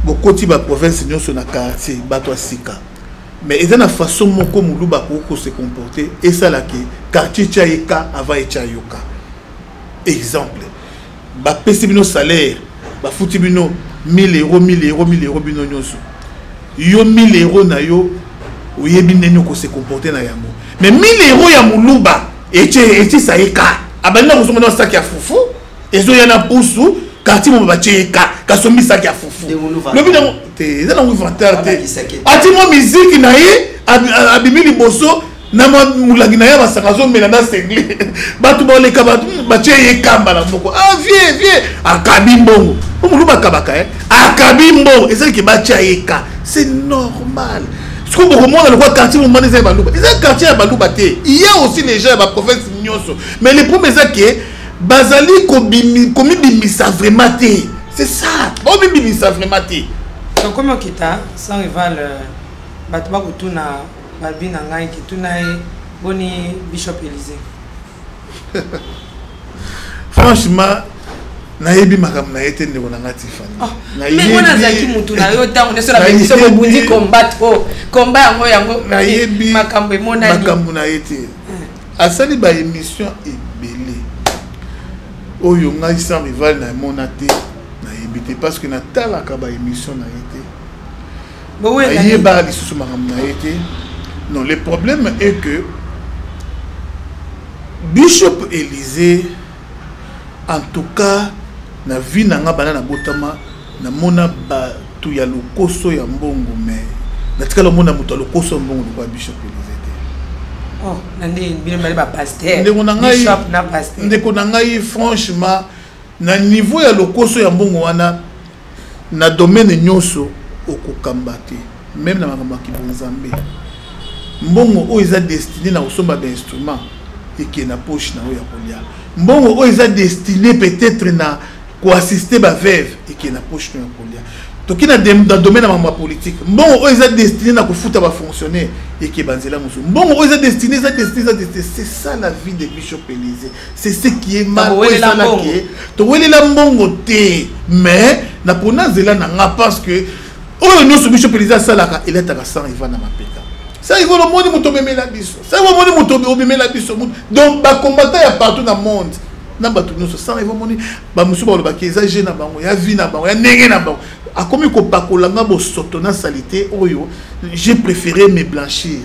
bokoti ba province nyonso na quartier bato asika mais ils ont une façon moko Muluba pour se comporter et ça là qui quartier Tchaïka avant Tchaïoka exemple ba pesi bino salaire ba futi bino 1000 euros bino nyonso yo 1000 euros na yo oyebi ndeni ko se comporter na yango mais 1000 euros ya Muluba et Tchaïka abana ko somona sac ya fufu ezo yana pusu quartier mo ba Tchaïka kasombi sac ya fufu le bino te za na inventaire te ati mo musique na ye abimi liboso na mulangi na ya basakazo mela na sengle batu ba leka ba Tchaïka kamba na moko vieux akabi mbongo Muluba kabaka akabi mbongo ezali ki ba Tchaïka c'est normal. Ce que vous le quartier, vous c'est Baluba. C'est un quartier à Baluba. Il y a aussi les gens de la province Nyoso. Mais le problème c'est que Bazali comme ça vraiment. C'est ça. Comme ça vraiment. Donc comment kita sans rival Batba Kutuna Balbina Ngai Kituna Boni Bishop Élysée. Franchement nayebi makam na été ndeko na ngati fani mais on a zaki mutu na yo tango ne so la bémission mo bundi combat yango nayebi makambo monani makambo na été asali ba émission ebele oyo ngai sans rival na monate nayebi te parce que na talaka ba émission na été bon ouais nayeba lisusu makambo na été non le problème est que Bishop Élysée en tout cas na vie na nga bana na botama na mona ba tu ya lokoso ya mbongo mais na tikala mona muto lokoso mbongo kwa Bishop Élysée. Oh nandi bino mali ba pasteur Bishop na pasteur ndeko na ngai franchement na niveau ya lokoso ya mbongo wana na domaine nyonso okokambate même na makambo ki bonzambe mbongo o eza destiné na osomba d'instrument et qui est na poche na o ya kolia mbongo o eza destiné peut-être na ko assister ba veuve et qui est na poche na kolia toki na domaine ya ma politique mbongo oyo eza destiné na kofuta ba fonctionnaire eke banzela musu mbongo oyo eza destiné c'est ça la vie de Bishop Élysée, c'est ce qui est mal oyo la ke to welela mbongo te mais na pona zela na nga parce que oyo no Bishop Élysée salaka eletaka sans Ivan na mapeka ça il va le monde moto memela biso ça il va le monde moto memela biso donc ba combattant ya partout dans le monde na batu no sans Ivan moni ba musu ba lo ba keza je na bango ya vie na bango ya ndenge na bango a comme ko pakolanga bo soto na salité oyo j'ai préféré me blanchir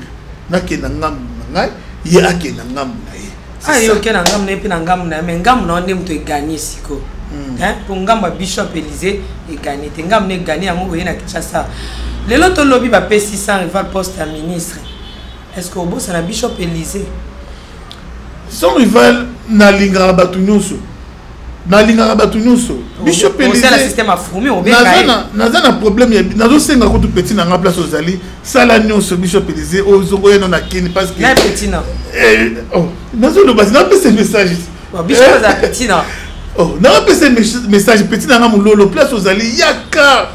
na ke na ngam ngai ye ake na ngam na ye ah yo ke na ngam na pe na ngam na mais ngam na onde mto e gagner siko hein pour ngam Bishop Élysée e gagner te ngam ne gagner yango oyena Kinshasa lelo to lobby ba pe 600 rival poste à ministre est-ce que obo ça na Bishop Élysée son rival na linga batu nyonso na linga batu nyonso Bishop Élysée c'est le système a fourmi on na problème ya nazo senga ko tout petit na nga place ozali sala nyonso Bishop Élysée ozogo yeno na kini parce que na petit na oh nazo lo basi na pe ce message Bishop za petit na oh na pe ce message petit na nga mulolo place ozali yaka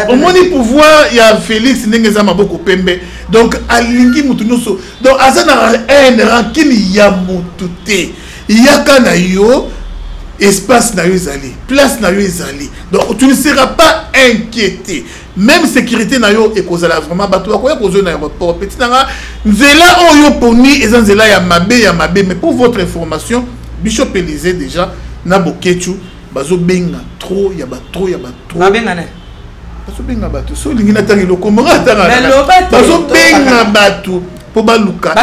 au moni pouvoir ya Félix ndenge za maboko pembe donc alingi mutu nyonso donc azana haine rankini ya mutu te yaka na yo espace na yo ezali place na yo ezali donc tu ne seras pas inquiété même sécurité na yo ekozala vraiment bato bakoya kozo na aéroport petit nanga nzela oyo poni eza nzela ya mabe mais pour votre information Bishop Élysée déjà na Bokechu bazo benga trop ya ba benga na bazo benga bato so lingi na tangi lokomora tanga bazo benga bato po baluka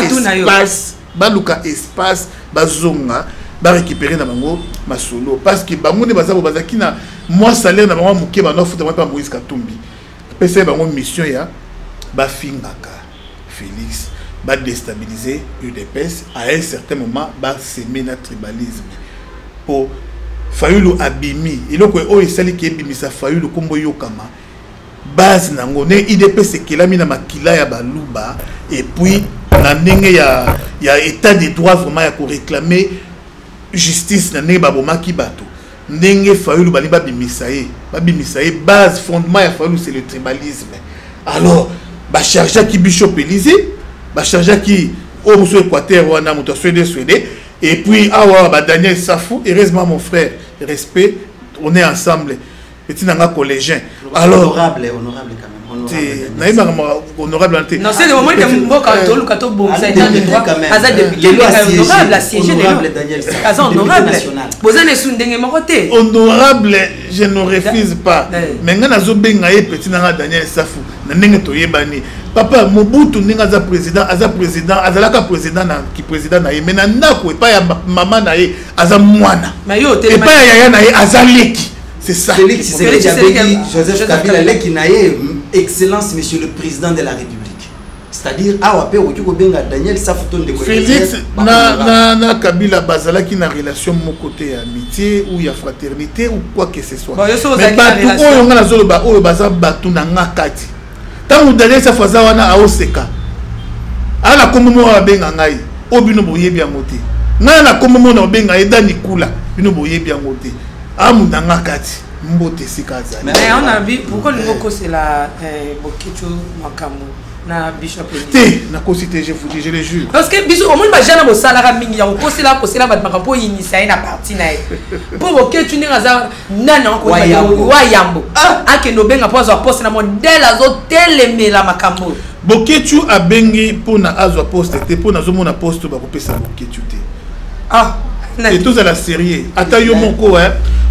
espace bazonga ba récupérer na bango masolo parce que bango ne bazabo bazaki na moi salaire na bango muke ba nofuta moi pa Moïse Katumbi pese bango mission ya ba fingaka Félix ba déstabiliser UDPS à un certain moment ba semer na tribalisme pour Fayulu abimi iloko o esali ki ebimisa Fayulu kombo yokama base nango ne IDPS kelami na makila ya baluba et puis na ndenge ya état de droit vraiment ya ko réclamer justice na ndenge babomaki bato ndenge Fayulu bali babimisaye base fondement ya Fayulu c'est le tribalisme alors ba charger qui Bishop Élysée ba charger qui au monsieur Équateur wana moto suédé et puis awa ba Daniel Safou heureusement mon frère respect on est ensemble petit nanga collégien alors honorable quand même honorable non c'est le moment que mboka toluka to bomsa état de droit aza député honorable à siéger honorable bozane sundenge makote honorable je ne refuse pas mais ngana zo benga ye petit nanga Daniel Safou na ndenge toyebani papa Mobutu ndenge aza président azalaka président na ki président na ye mais na ndako epa ya mama na ye aza mwana epa ya yaya na ye aza leki c'est ça Félix Joseph Kabila leki na ye excellence monsieur le président de la République c'est-à-dire awa pe oki ko benga Daniel Safuton de Félix na Kabila bazalaki na relation mon côté amitié ou ya fraternité ou quoi que ce soit mais batu oyo ngana zoloba oyo baza batu na ngakati tangu Daniel Safuza wana aoseka ala komomo wa benga ngai obino boyebi ya moté ngana komomo na benga edani kula bino boyebi ya moté amu na ngakati mbote sikaza mais on a vu pourquoi le mot c'est la Bokechu Makamu na Bishop Élysée na cosité je vous dis je le jure parce que biso au moins ba jana bo salara mingi ya ko sela ba makapo initier na parti na pour Bokechu ningaza nana ko wa yambo ake no benga poste na modèle azo telemela makambo Bokechu abengi pona azwa poste te pona zo mona poste ba ko pesa Bokechu te et tous à la série ata yo moko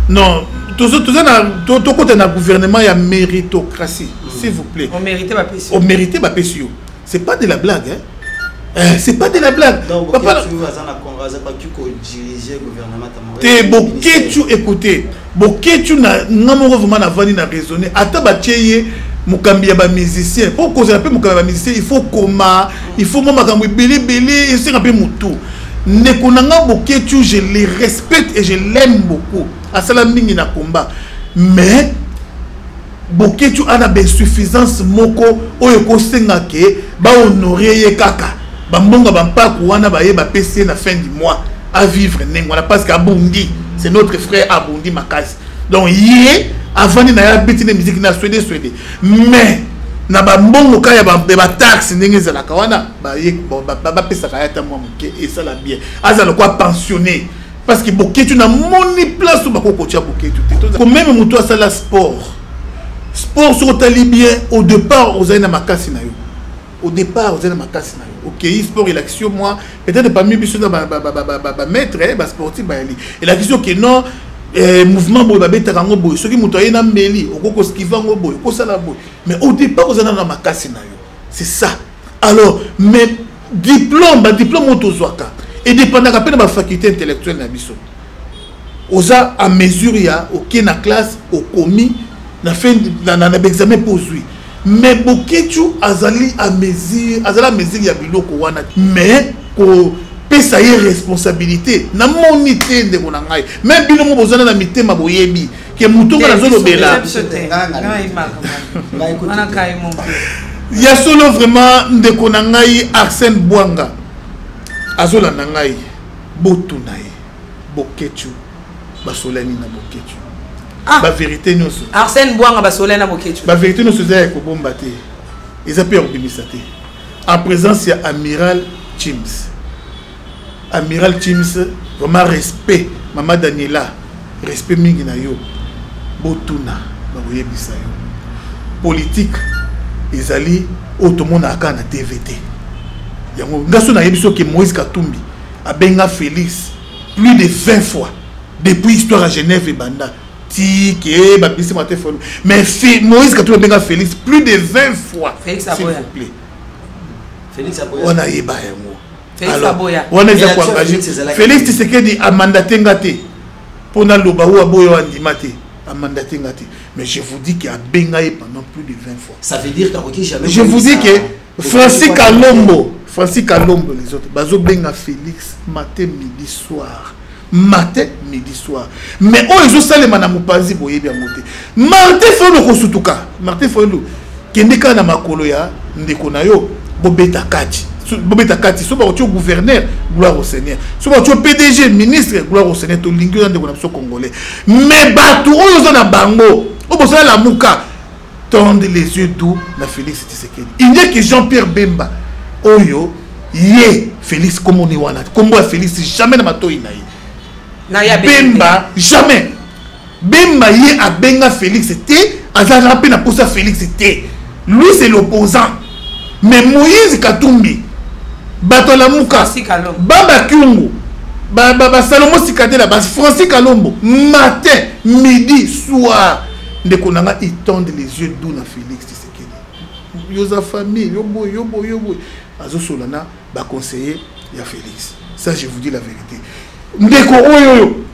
non tout côté na gouvernement il y a méritocratie s'il vous plaît on méritait pas pécio c'est pas de la blague c'est pas de la blague donc papa tu vas en congrès pas tu ko diriger gouvernement te Bokechu écoutez Bokechu na ngamoro vraiment na vani na raisonner ata ba tieye mukambi ya ba musicien pour cause un peu mukambi ba musicien il faut comment il faut mama kambo belé et c'est un peu mutu Nekonanga Bokechu je le respecte et je l'aime beaucoup asala mingi na combat mais Bokechu ana be suffisance moko oyo ko senga ke ba honorer ye kaka ba mbonga ba mpaku wana ba ye ba pesi na fin du mois à vivre nengwana parce que Abundi c'est notre frère Abundi Makasi donc yé avant de na biti na musique na Suède mais na ba mbongo ka ya ba taxe ndenge za la kawana ba yé ba pesa ka ya ta moi moké et ça la bien azalo quoi pensionné parce que boketu na moni place ba ko kocha boketu comme même muto ça la sport sur tali bien au départ aux aina makasi na yo au départ aux aina makasi na yo OK sport et l'action moi peut-être pas mieux biso na ba maître ba sportif ba ali et la question que non mouvement boy ba beta kango boy soki muto ayena mbeli okoko skivango boy ko sala boy mais au départ aux aina na makasi na yo c'est ça alors mais diplôme autozoaka et dépendant à peine ma faculté intellectuelle na biso oza à mesure ya OK na classe au commis na fin na examen posui mais boketu azali à mesure ya biloko wana mais ko pesa ye responsabilité na monité de konangai même bino mo bozana na mitema boyebi ke mutunga na zolo bela ya solo vraiment de konangai Arsène Bwanga azola nangai botunaye boketu basolani na boketu ba vérité nous Arsène Bwanga basolani na boketu ba vérité nous c'est ko bomba te ils a pu organiser en présence ya Amiral Chims vraiment respect Mama Daniela respect mingi na yo botuna ba oyebisa yo politique ezali automona aka na TVT yango ngaso na yebiso ke Moïse Katumbi abenga Félix plus de 20 fois depuis histoire à Genève et Banda ti ke ba bisi mate folo mais Moïse Katumbi abenga Félix plus de 20 fois Félix Aboya on a yeba yango Félix Aboya on a quoi engagé Félix Tshisekedi a mandaté ngate pona loba ou aboyo andimate a mandaté ngate mais je vous dis qu'il a bengaé pendant plus de 20 fois ça veut dire qu'il jamais je vous dis que Francis Kalombo les autres bazo benga Félix matin midi soir mais oh ils ont salé mana mupanzi boye bien monté Martin Fayulu ko sutuka Martin Fayulu kende kana makolo ya ndeko na yo bobeta kati so ba otio gouverneur gloire au Seigneur so ba otio PDG ministre gloire au Seigneur to lingi na ndeko na so congolais mais batu oyo zo na bango o bosala la muka tendre les yeux doux na Félix Tshisekedi il n'y a que Jean-Pierre Bemba oyo ye Félix comme ni wana kombo Félix jamais na matoi na ye Bemba jamais Bemba ye a benga Félix était azala pe na posa Félix était lui c'est l'opposant mais Moïse Katumbi bato la muka baba Kyungu baba Salomo Sikatela bas Francis Kalombo matin midi soir de konanga il tendent les yeux doux na Félix Tshisekedi yoza famille yobo azo solana ba conseiller ya Félix ça je vous dis la vérité ndeko oyo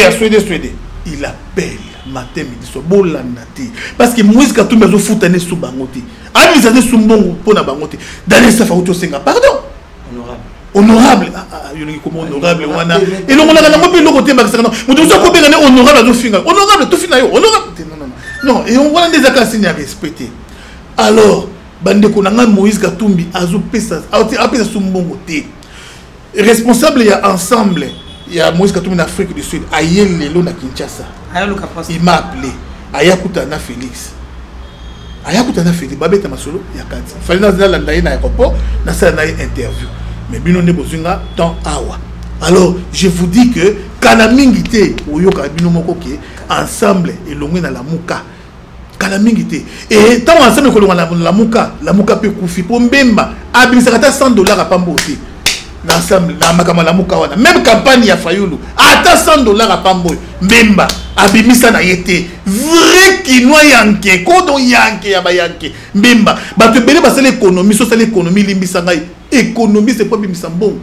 ya Suède il appelle matin midi so bolanda te parce que Moïse Katumbi azo futane sous bangote amisa de sumbongo pona bangote dans sa faute senga pardon honorable yongi comme honorable wana et le mona na mope lo côté bakisa non mutu so ko benga honorable azo finga honorable to fina yo honorable non et on voit des accords signés à respecter alors bandeko nanga Moïse Katumbi azo pesa apesa sumbongo te responsable ya ensemble ya Moïse Katumbi en Afrique du Sud ayel lelo na Kinshasa il m'a appelé ayakuta na Félix babeta masolo ya kati fallait na landa na aéroport na ça na interview mais bino ne bozinga tant awa alors je vous dis que kana mingi te oyoka bino moko ke ensemble elongwe na la muka kana mingi te et tant ensemble ko la muka pe kufi po mbemba abisa kata $100 a pambo te na ensemble na makama la muka wana même campagne ya Fayulu ata $100 a pambo mbemba abimisa na yete vrai kinois yanke kodo yanke ya bayanke mbemba bato bele basala économie so sala économie limbisa ngai économie c'est pas bimisa mbongo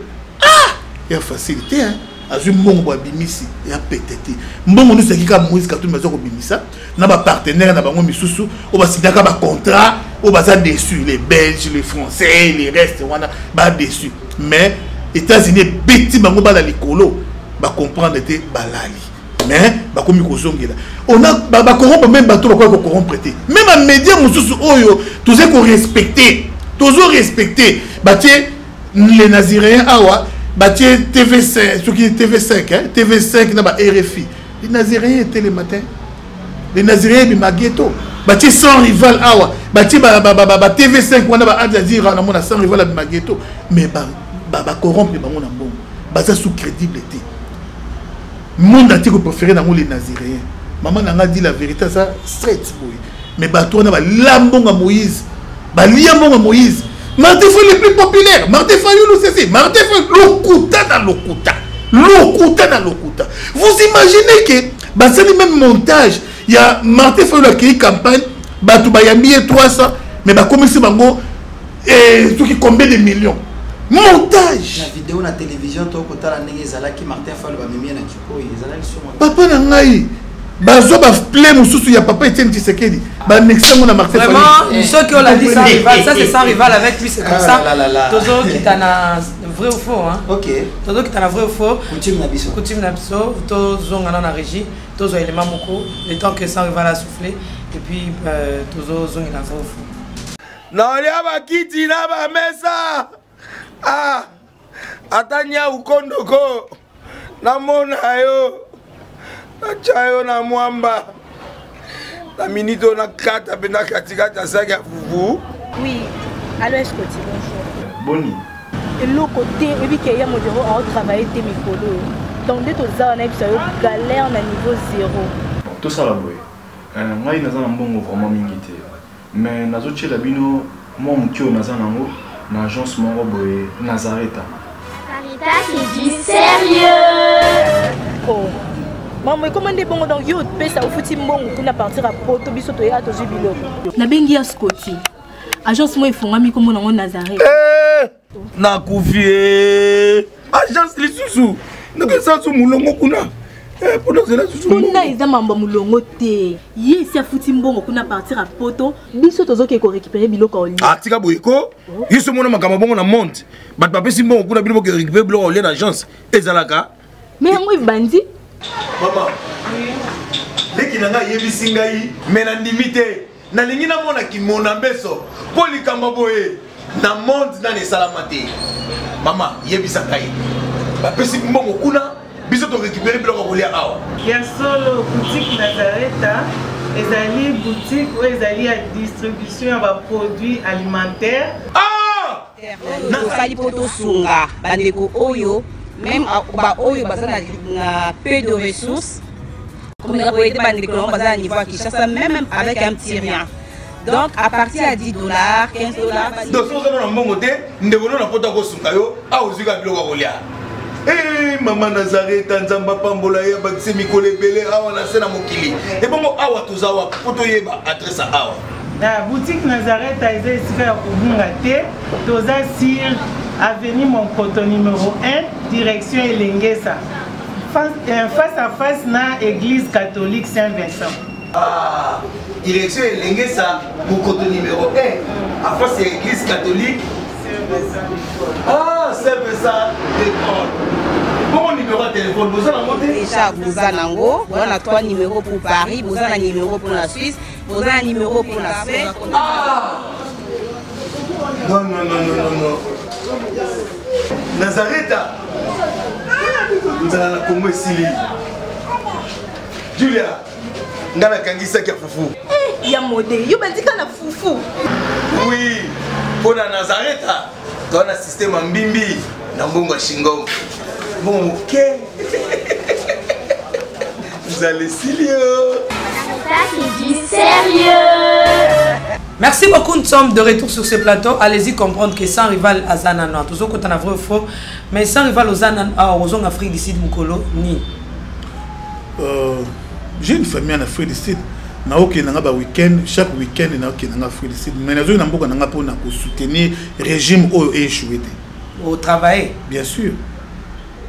ya facilité hein azui mbongo abimisi ya petete mbongo nous c'est kika Moïse Katumbi zo ko bimisa na ba partenaire na bango misusu o basidaka ba contrat o baza déçu les belges les français les restes wana ba déçu mais États-Unis beti bango ba la likolo ba comprendre te balali mais bakomi kozongela on a ba corrompre même bato ko corrompre te même en média mususu oyo tous ko respecter toujours respecter batie les naziréens awa batie TV5 ce qui est TV5 hein TV5 na ba RFI Les Nazaréens étaient le matin. Les Nazaréens bima ghetto. Bati sans rival awa. Bati TV5 on a Al Jazeera on a sans rival bima ghetto. Mais corrompre bango na mbongo. Baza sous crédibilité. Monde a préféré dans les Nazaréens. Maman n'a dit la vérité ça straight boy. Mais bato on a lambonga Moïse. Liambonga Moïse. Martin Fayulu le plus populaire. Martin Fayulu c'est Martin Fayulu lokuta dans lokuta. Lokuta dans lokuta. Vous imaginez que c'est le même montage. Il y a Martin Fayulu qui est campagne. Bato bayambi 300 mais comme si bango et tout qui combien de millions. Montage. La vidéo na télévision to kota la ndenge ezala ki Martin Fayulu ba memi na chiko ezala liso. Papa na ngai. Bazo ba play mususu ya papa Etienne Tshisekedi. Ba nexemo na Martin Fayulu. Vraiment, ceux qui ont la dit sans rival, ça c'est sans rival avec lui, c'est comme ça. Tozo qui t'en a vrai ou faux hein. OK. Tozo qui t'en a vrai ou faux. Coutume na biso. Coutume na biso, tozo ngana na régie, tozo élément moko, le temps que sans rival a soufflé et puis tozo zongi na vrai ou faux. Non, ya ba kiti na ba mesa. Ah. Atanya ukondoko. Na mona yo. Chayo na mwamba. La minute on a 4 à peine 4 à 5 à vous. Oui, alors est-ce que tu bonjour. Boni. Et l'autre côté, et puis qu'il y a mon bureau à travailler tes micros. Donc dès que tu as un galère à niveau 0. Tout ça là boy. Moi il n'a pas un bon vraiment mingité. Mais n'a pas chez la bino moi mon kio n'a pas un agence mon boy Nazareta. Carita qui dit sérieux. Oh. Maman, comment est bon donc yo pesa au fouti mbongo kuna partir à poto biso to ya to jibilo. Na bengi ya Scotty. Agence moi ifungami comme na Nazareth. Na kufie. Agence lisusu. Ndeke sansu mulongo kuna. Pour cela susu. Kuna eza mamba mulongo te. Yesi afuti mbongo kuna partir à poto biso tozo ke ko récupérer biloko oli. Atika boyiko. Yiso mona makama bongo na monte. Bat papa si mbongo kuna biloko récupérer biloko oli na agence. Ezalaka. Mais moi bandi. Maman, les qui n'ont pas eu singaï, mais n'ont limité. N'a l'ingénieur mona qui mon ambesso, Poli Kambaboé, n'a monde dans les salamate. Maman, yebi sangaï. Bah pesi mbongo kuna, biso to récupérer bloc au lia awa. Il y a solo boutique Nazareta, ezali boutique où ezali à distribution de produits alimentaires. Ah! Nakali poto sunga, bandeko oyo. Même ba oyo baza na peu de ressources comme on a été bandé colon baza à niveau Kinshasa même avec un petit rien. Donc à partir à $10, $15. Donc si on a un bon côté, nous devons na pota ko sunkayo a ozika biloko kolia. Eh maman Nazareth nzamba pambola ya ba se mikole belé awa na sena mokili. Et bongo awa tozawa poto yeba adresse awa. La boutique Nazareth a été ici à Kubungate, toza sur avenue Monkoto numéro 1, direction Elengesa. Face à face na église catholique Saint-Vincent. Ah, direction Elengesa, Monkoto numéro 1, à face à l'église catholique Saint-Vincent. Ah, Saint-Vincent d'école. Bon numéro de téléphone, vous avez monté déjà, vous avez on a 3 numéros pour Paris, vous avez un numéro pour la Suisse, vous avez un numéro pour la Suède. Ah! Non. Nazareta. Nous allons la Congo Sili. Julia, ngana kangisa kia fufu. Ya modé, yo bandika na fufu. Oui, pour la Nazareta, tu as un système en bimbi, dans Bongo Shingo. Bon, ok. Vous allez Silio. Qui dit sérieux. Merci beaucoup, nous sommes de retour sur ce plateau. Allez-y comprendre que sans rival à Zanana, toujours quand on a vrai ou faux, mais sans rival aux Zanana, aux Afrique du Sud, Mukolo, ni. J'ai une famille en Afrique du Sud. Week-end, chaque week-end, en Afrique du Sud. Mais nous avons soutenir le régime qui a échoué. Au travail. Bien sûr.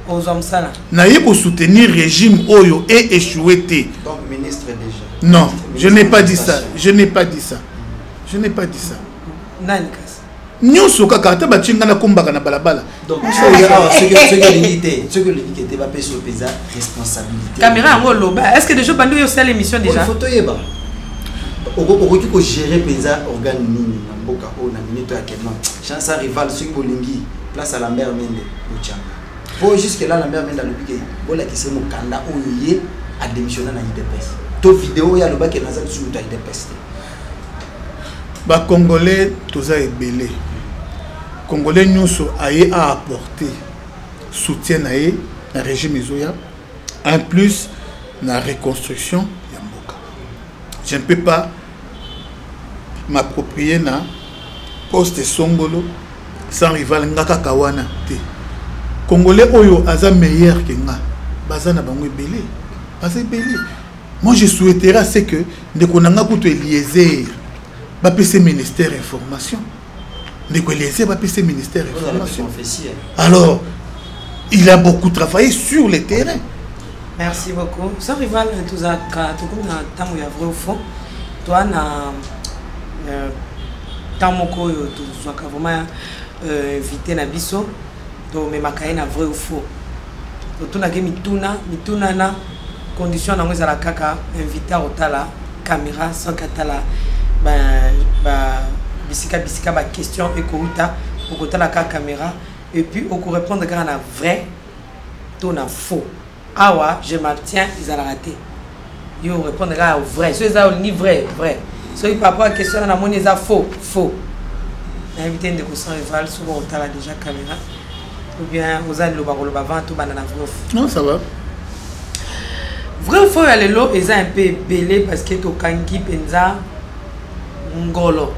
Aux hommes ça. Nous avons soutenir le régime qui a échoué. Donc, ministre déjà. Non, je n'ai pas dit ça. Je n'ai pas dit ça. Je n'ai pas dit ça. Nous sommes tous les balabala. Donc, ce que l'unité va payer sur les responsabilités. Caméra en haut, est-ce que déjà bandou yo l'émission déjà? Photo yeba. Au ko gérer pesa organe nini na mboka o na minute ya kema. Chance rival sur Bolingi, place à la mère Mende au Tchanga. Pour jusque là la mère Mende a le piqué. Bola qui c'est mon kanda oyoye a démissionné na IDPS. To vidéo ya loba ke nazali sur ta IDPS. Ba Congolais toza ebelé. Congolais nyonso aye a apporter soutien na ye na régime Ezoya en plus na reconstruction ya mboka. Je ne peux pas m'approprier na poste songolo sans rival ngaka kawana te. Congolais oyo aza meilleur que nga bazana bango ebelé. Parce belé. Moi je souhaiterais c'est que ndeko nanga kuto Eliezer ba PC ministère information. Ndeko Eliezer ba PC ministère information. Alors il a beaucoup travaillé sur le terrain. Merci beaucoup. Sans rival tout ça tout na tamu ya vrai au fond. Toi na tamoko yo tout soit vraiment invité na biso to me makaye na vrai ou faux. To na ke mituna na condition na ngeza la kaka invité au tala caméra sans katala ba bisika ba question et kouta au tala ka caméra et puis au ko répondre quand na vrai to na faux. Awa je m'abstiens ils allaient rater. Yo répondre au vrai. So ça ni vrai. So il papa question na moni ça faux. Invité de Sans Rival souvent au tala déjà caméra. Ou bien aux allez le vent tout banana vrai. Non ça va. Vrai ou faux ya lelo eza un peu belé parce que to kangi penza ngolo.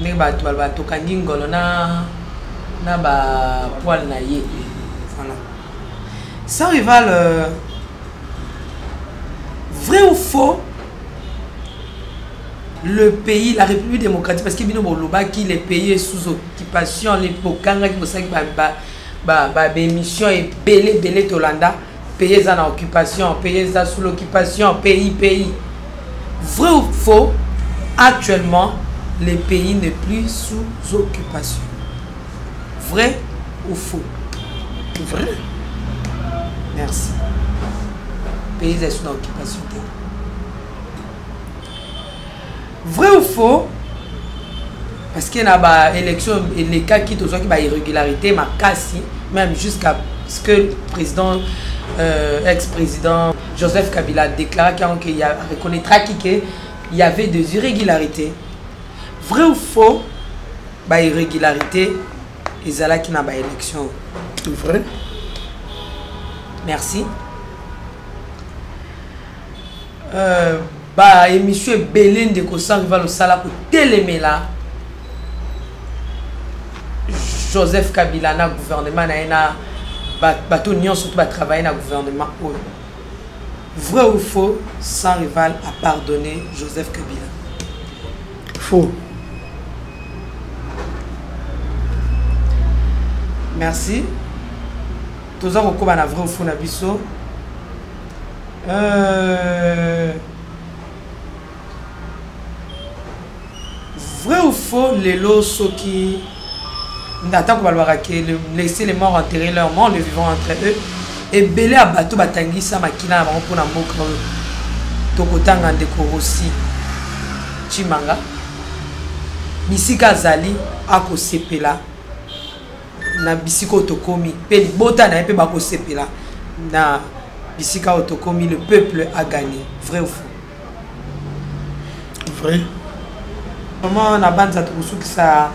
Ne ba to kangi ngolo na ba poil na ye. Voilà. Sans Rival vrai ou faux le pays, la République démocratique, parce qu'il y a qui les pays sous occupation, les Pokanga qui ont émission et belé Tolanda, pays en occupation, pays sous l'occupation, pays. Vrai ou faux, actuellement, le pays n'est plus sous occupation. Vrai ou faux? Vrai. Merci. Pays est sous occupation. Vrai ou faux? Parce qu'il y a des élections et les cas qui ont une irrégularité, même jusqu'à ce que le président, ex-président Joseph Kabila a déclaré qu'il reconnaîtra qu'il y avait des irrégularités. Vrai ou faux? Irrégularité, ils ont qui n'a pas élection. Vrai. Merci. Émission Belén de Sans Rival au Sala pour téléméla Joseph Kabila na gouvernement na bateau nion surtout va travailler na gouvernement. Vrai ou faux, Sans Rival a pardonné Joseph Kabila? Faux. Merci. Tous en recours na vrai ou faux na biso. Vrai ou faux, les lots qui n'attendent pas laisser les morts enterrer leurs morts, les vivants entre eux, et belé à bateau batangi sa makina avant pour la mokro tokotanga ndeko aussi chimanga bisika zali ako sepela na bisiko tokomi pe bota na pe bako sepela na bisika otokomi le peuple a gagné. Vrai ou faux? Vrai. Comment on a banza tout ça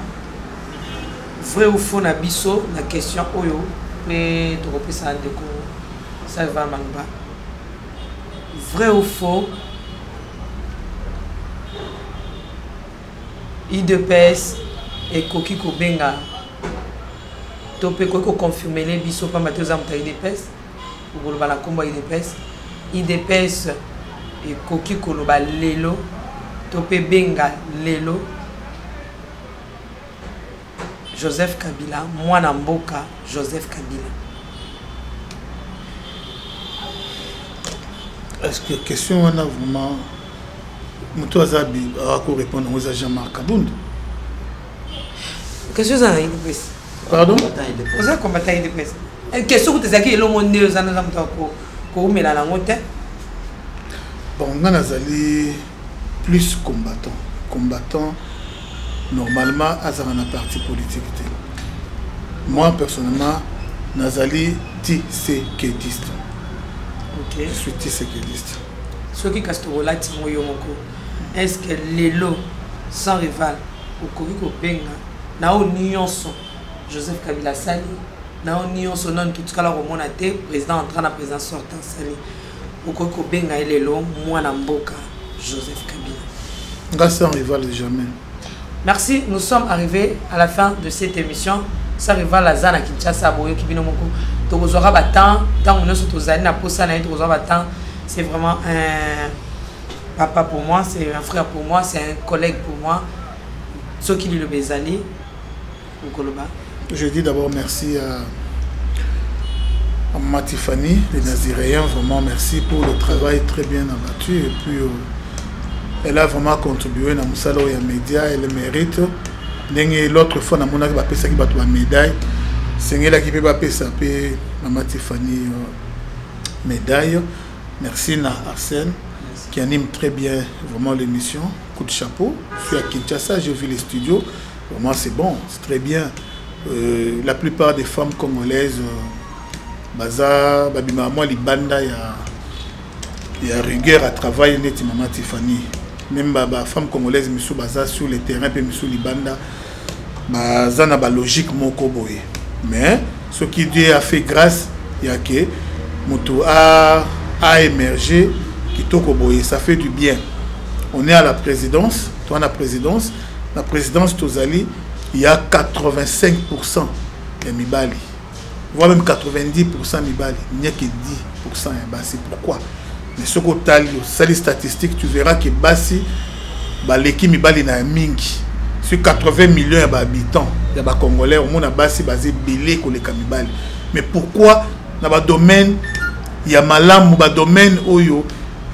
vrai ou faux na biso la question oyo mais tu repères ça ndeko ça va manga. Vrai ou faux? IDPS et Koki Kobenga topé ko confirmer les biso pas maté aux amta IDPS ou le bala combat IDPS et Koki Koloba lelo topé benga lelo Joseph Kabila mwana mboka Joseph Kabila. Est-ce que question on a vraiment Moutou Azabi a répondre aux agents Marc Kabound? Question ça IDPS. Pardon? Vous avez combattu IDPS. Question que tu as dit le monde aux années ko mela la ngote. Bon, on a plus combattant normalement à un parti politique. Moi personnellement nazali ti c'est que distant Je suis tisekediste. Ce qui Castorola Timoyo Moko, est-ce que l'élo sans rival au Koriko Benga, Nao Nyonso, Joseph Kabila Sali, Nao Nyonso non qui tout à l'heure au Monate, président entrant dans la présidence sortant Sali, au Koriko Benga et l'élo, moi Namboka, Joseph Kabila. Grâce sans rival jamais. Merci, nous sommes arrivés à la fin de cette émission. Sans rival la Zana Kinshasa, Boyo Kibino Moko, Togozora Batan, tant on est sur Tozani, na Posana, Togozora Batan. C'est vraiment un papa pour moi, c'est un frère pour moi, c'est un collègue pour moi. Ceux qui lui le Bézali, au Koloba. Je dis d'abord merci à Matifani, les Naziréens, vraiment merci pour le travail très bien abattu. Et puis, elle a vraiment contribué dans Moussalo et les médias, elle le mérite. L'autre fois, dans mon avis, elle a fait médaille. C'est elle qui peut faire Matifani médaille. Merci à Arsène qui anime très bien vraiment l'émission. Coup de chapeau. Je suis à Kinshasa, j'ai vu les studios. Vraiment c'est bon, c'est très bien. La plupart des femmes congolaises, Baza, Babima, moi, les bandas, il y a rigueur à travailler, net Maman Tiffany. Même les femmes congolaises, Missou Baza sur le terrain, puis Missou les bandas, Baza n'a pas logique, mon koboye. Mais ce qui Dieu a fait grâce, il y a que Moto a émergé, qui tokoboye, ça fait du bien. On est à la présidence, toi la présidence Tozali, il y a 85% de Mibali, voire même 90% Mibali, il n'y a que 10%. C'est pourquoi. Mais ce que tu as les statistiques, tu verras que Bassi, l'équipe Mibali n'a mingi. Sur 80 millions d'habitants, il y a des Congolais, au monde Bassi basé belé que les Mibali. Mais pourquoi dans le domaine, il y a malam ou domaine oyo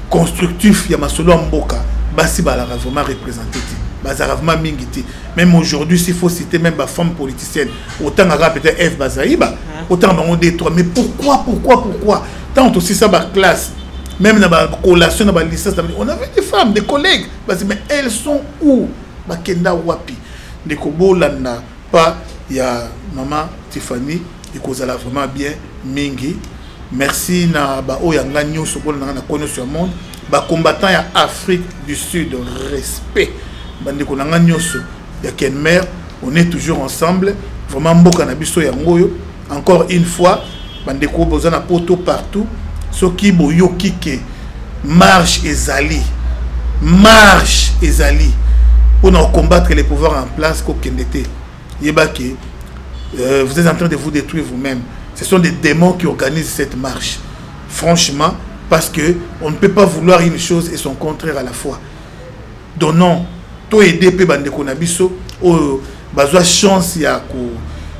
constructif, il y a masolo mboka, Bassi ba la vraiment représenté. Bazaravement mingiti. Même aujourd'hui, s'il faut citer même la femme politicienne, autant à peut-être F Bazaïba, autant on détruit. Mais pourquoi tant aussi ça ba classe, même dans la collation, dans la licence, on avait des femmes, des collègues, mais elles sont où? Bakenda wapi. Les Kobolanda, pas, il y a maman Tiffany, et qu'on a vraiment bien mingi. Merci na ba oyanga nyoso ko na kono sur monde, ba combattant ya Afrique du Sud, respect. Bandeko na nyoso ya Kenmer, on est toujours ensemble, vraiment mboka na biso ya ngoyo. Encore une fois, bandeko bozana poto partout, soki boyo kike marche ezali pour nous combattre les pouvoirs en place ko kendete. Yebake vous êtes en train de vous détruire vous-même. Ce sont des démons qui organisent cette marche. Franchement, parce qu'on ne peut pas vouloir une chose et son contraire à la fois. Donnons, tout aider bandeko na biso o bazwa chance ya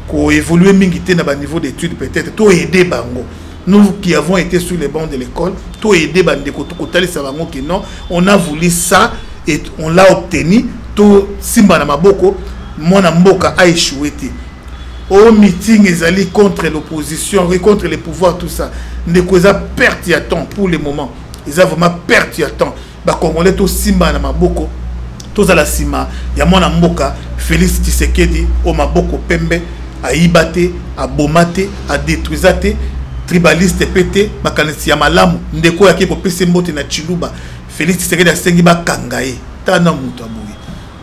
ko évoluer mingité na ba niveau d'études peut-être tout aider bango. Nous qui avons été sur les bancs de l'école, tout aider bandeko to kotali sa bango que non, on a voulu ça et on l'a obtenu. Tout simba na maboko, mona mboka a échoué. Au meeting, ils allaient contre l'opposition, contre les pouvoirs, tout ça. Ne causa perte à temps pour le moment. Ils ont vraiment perte à temps. Bah, Congolais, tout simba na maboko, tout à la sima. Il y a mon amboka, Félix Tshisekedi, au maboko pembe, à ibate, à bomate, à détruisate, tribaliste pété, makanesi ya malamu, ndeko ya kiko pese mbote na chiluba. Félix Tshisekedi a sengi ba kangaye, tana mutu abouye.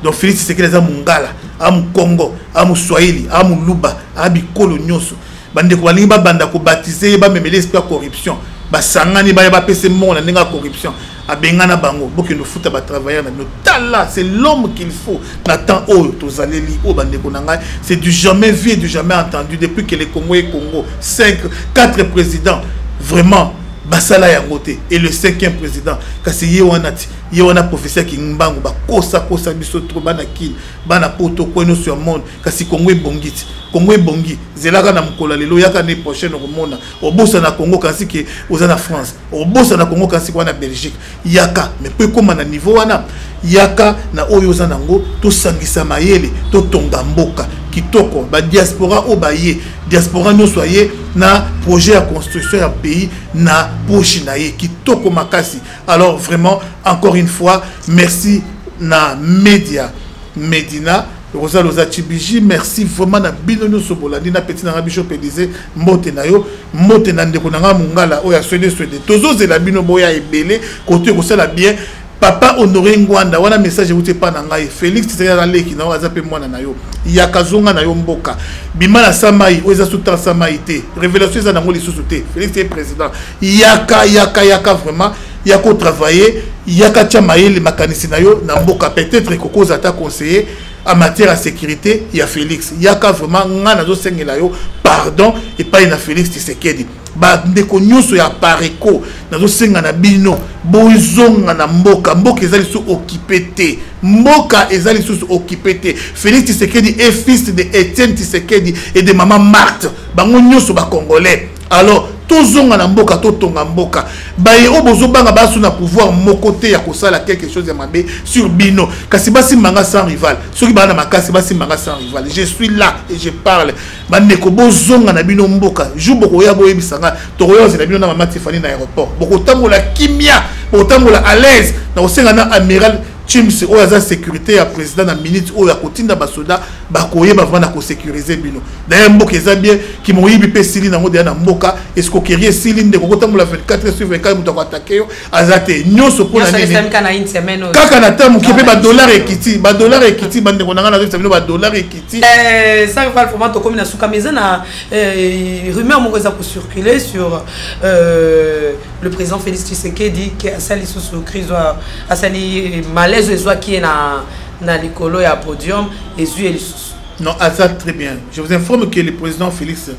Donc Félix Tshisekedi a mungala. Amu Congo, amu Swahili, amu Luba, abi Kolo Nyoso. Bande ko balingi ba banda ko baptiser ba memeli esprit corruption. Ba sangani ba ya ba pese mona ninga corruption. Abengana bango, boki no futa ba travailler na tala, c'est l'homme qu'il faut. Nathan o to zaleli o bande ko nanga, c'est du jamais vu et du jamais entendu depuis que les Congo et Congo 4 présidents vraiment basala ya ngote et le 5e président kasi yewana professeur ki mbangu ba kosa biso trop bana kin bana poto kweno sur monde kasi Congo ebongi zelaka na mkola lelo yaka ne prochaine romona obosa na Congo kasi ke oza na France obosa na Congo kasi kwa na Belgique yaka mais pe koma na niveau wana yaka na oyo oza nango to sangisa mayele to tonga mboka kitoko ba diaspora o baye diaspora no soyez na projet à construction d'un pays na poche na ye kitoko makasi. Alors vraiment encore une fois merci na média Medina Rosa Loza Chibiji, merci vraiment na bino sobolandi na petit na bicho pédisé mbote na yo mbote na ndeko na mungala oya swede tozo zela bino boya ebele côté ko sala bien papa Honoré Ngwanda wana message vous pas na ngai Félix Tsaya leki na waza pe mwana na yo yakazonga na yo mboka bimala samai oza suta samai te révélation za na ngoli susuté Félix est président yaka vraiment yako travailler yaka chamaele makanisi na yo na mboka peut-être koko zata conseiller en matière de sécurité, il y a Félix. Il y a vraiment pardon et pas na Félix Tshisekedi. Ba ndeko nyuso ya pareko nazo senga na bino bozonga na mboka ezali sous occupé te mboka ezali sous occupé te. Félix Tshisekedi est fils de Etienne Tshisekedi et de maman Marthe bango nyuso ba congolais. Alors tozonga na mboka totonga mboka baye obozo banga basu na pouvoir mokote ya kosala quelque chose ya mabe sur bino kasi basi manga sans rival soki bana makasi basi manga sans rival je suis là et je parle bandeko bozonga na bino mboka juboko ya boye bisanga toroyoze na bino na mama Tiffany na aéroport boko tambola kimia boko tambola à l'aise na osenga na amiral Chims ou à sécurité à président na minute ou à kotinda basoda bakoye bavana ko sécuriser bino d'ailleurs mboka ezabie ki moyibi pe sili na ngode na mboka est-ce que kerier sili de kokota mula 24/24 muto attaquer yo azate nyoso pona nini kaka na tamu ki pe ba dollar ekiti bande konanga na zo ba dollar ekiti ça va vraiment to comme na suka meza na rumeur moko za ko circuler sur le président Félix Tshisekedi qui a sali sous crise a sali malaise qui est na likolo ya podium et non, ça très bien. Je vous informe que le président Félix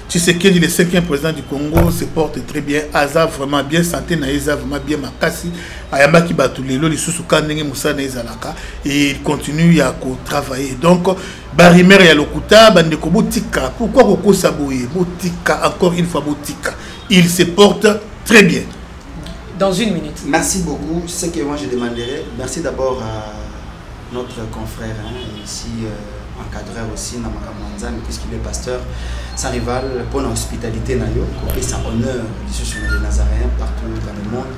Tshisekedi, le 5e président du Congo, se porte très bien. Aza vraiment bien santé, naïza vraiment bien makasi. Ayamba ki batulelo li susuka ndenge musa naïza laka et il continue à travailler. Donc barimer ya lokuta bande ko botika. Pourquoi koko saboye botika encore une fois botika. Il se porte très bien. Dans une minute. Merci beaucoup. Ce que moi je demanderais, merci d'abord à notre confrère ici, encadreur aussi, Namakamanzan, puisqu'il est pasteur, sans rival, pour l'hospitalité, pour sa honneur sur les Nazaréens partout dans le monde.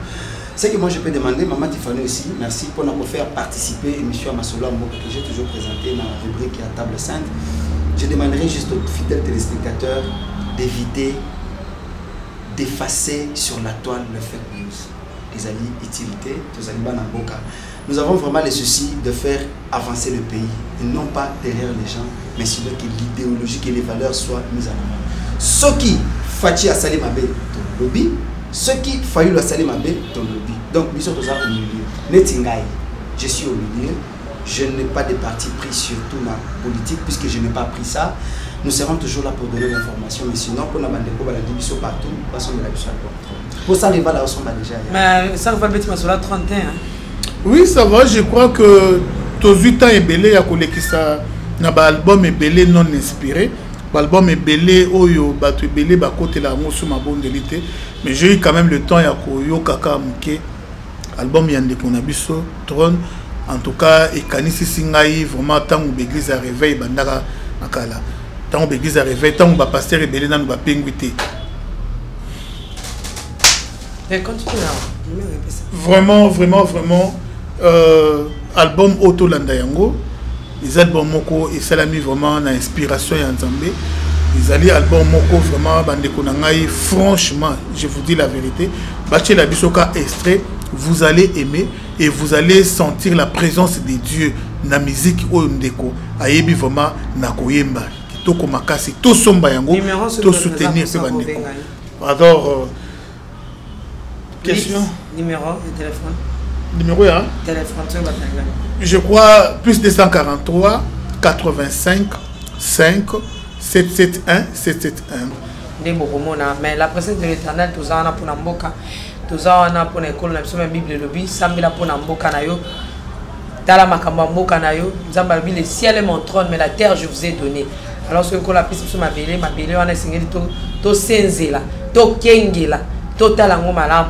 Ce que moi je peux demander, Maman Tiffany aussi, merci pour nous faire participer, M. Amasola Mboka, que j'ai toujours présenté dans la rubrique à Table Sainte. Je demanderai juste aux fidèles téléspectateurs d'éviter d'effacer sur la toile le fake news. Les alliés utilité, les alliés banamboka. Nous avons vraiment le souci de faire avancer le pays, et non pas derrière les gens, mais sur que l'idéologie et les valeurs soient mises en avant. Ce qui Fachi a salé ma belle, ton lobby, ce qui Fayou a salé ma belle, ton lobby. Donc, nous sommes au milieu. Netingaï, je suis au milieu. Je n'ai pas de parti pris sur toute la politique, puisque je n'ai pas pris ça. Nous serons toujours là pour donner l'information, mais sinon, pour la bande de la division partout, passons de la mission à contrôle. Pour ça, les valeurs sont déjà. Mais ça va être sur la 31. Oui, ça va. Je crois que tous 8 ans, Ebele, il y a que ça. N'a pas album Ebele non inspiré. L'album Ebele, Oyo, Batu Ebele, Bakote la Moussou, ma bonne délité. Mais j'ai eu quand même le temps, il y a Koyo, Kaka, Mouké. Album Yande Konabiso, Trône. En tout cas, et Kanisi Singaï, vraiment, tant que l'église a réveillé, Bandara, Nakala. Tant que l'église a réveillé, tant que le pasteur Ebele n'a pas pénguité. Vraiment, album Auto Landayango, les albums Moko et Salami vraiment une inspiration et ensemble. Les alliés albums Moko vraiment bande konangai, franchement, je vous dis la vérité, Baché la Bisoka extrait, vous allez aimer et vous allez sentir la présence de Dieu na musique Ondeko. Ayebi vraiment na koyemba, kitoko makasi, to somba yango, to soutenir ce bandeko. Alors question. Numéro de téléphone. Numéro 1. Téléphone. Je crois plus de 143 85 5 771 771. Mais la présence de l'Éternel, tout ça on a pour Namboka, tout ça on a pour l'école, on a la Bible lobby, Sambila pour Namboka nayo, Tala Makamba Mboka nayo, Zambalbi le ciel est mon trône, mais la terre je vous ai donné. Alors ce que la piste sur ma belle, on a signé to senzela, to kengela. Total en malam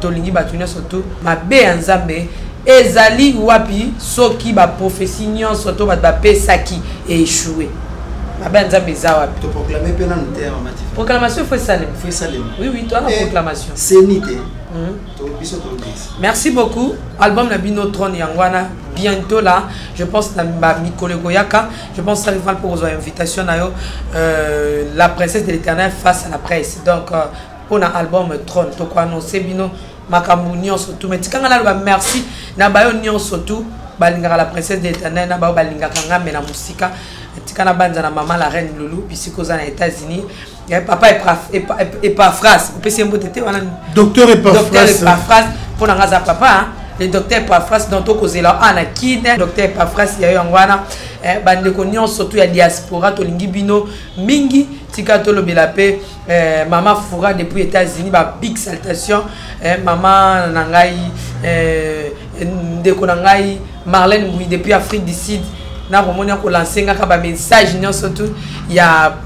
tolingi batunya surtout ma be nzambe ezali wapi soki ba profession surtout ba pesaki et échoué ma be nzambe za wapi to proclamer pe na terre proclamation faut salim oui toi la proclamation c'est nité to Merci beaucoup. Album Nabino Tron Yangwana. Bientôt là, je pense que Mikole Goyaka, je pense que ça va pour une invitation la princesse de l'éternel face à la presse. Donc, pour l'album Tron, tu quoi annoncer Bino Makambounion surtout. Mais tu as merci. Nabayo Nion surtout. Balinga la princesse de l'éternel. Nabayo Balinga Kanga mais la musique. Tu as na maman la reine Loulou. Puis c'est aux États-Unis. Papa est pas phrase. Docteur Epaphras pour n'anger papa. Le docteur Epaphras dont on cause là en akine. Docteur Epaphras il y a eu en wana. Bande konyon surtout ya diaspora to lingi bino mingi tika to lobelape maman Foura depuis États-Unis ba big salutation maman nangai ndeko nangai Marlène Mouy depuis Afrique du Sud. Na romoni ko lancer ngaka ba message nyo surtout ya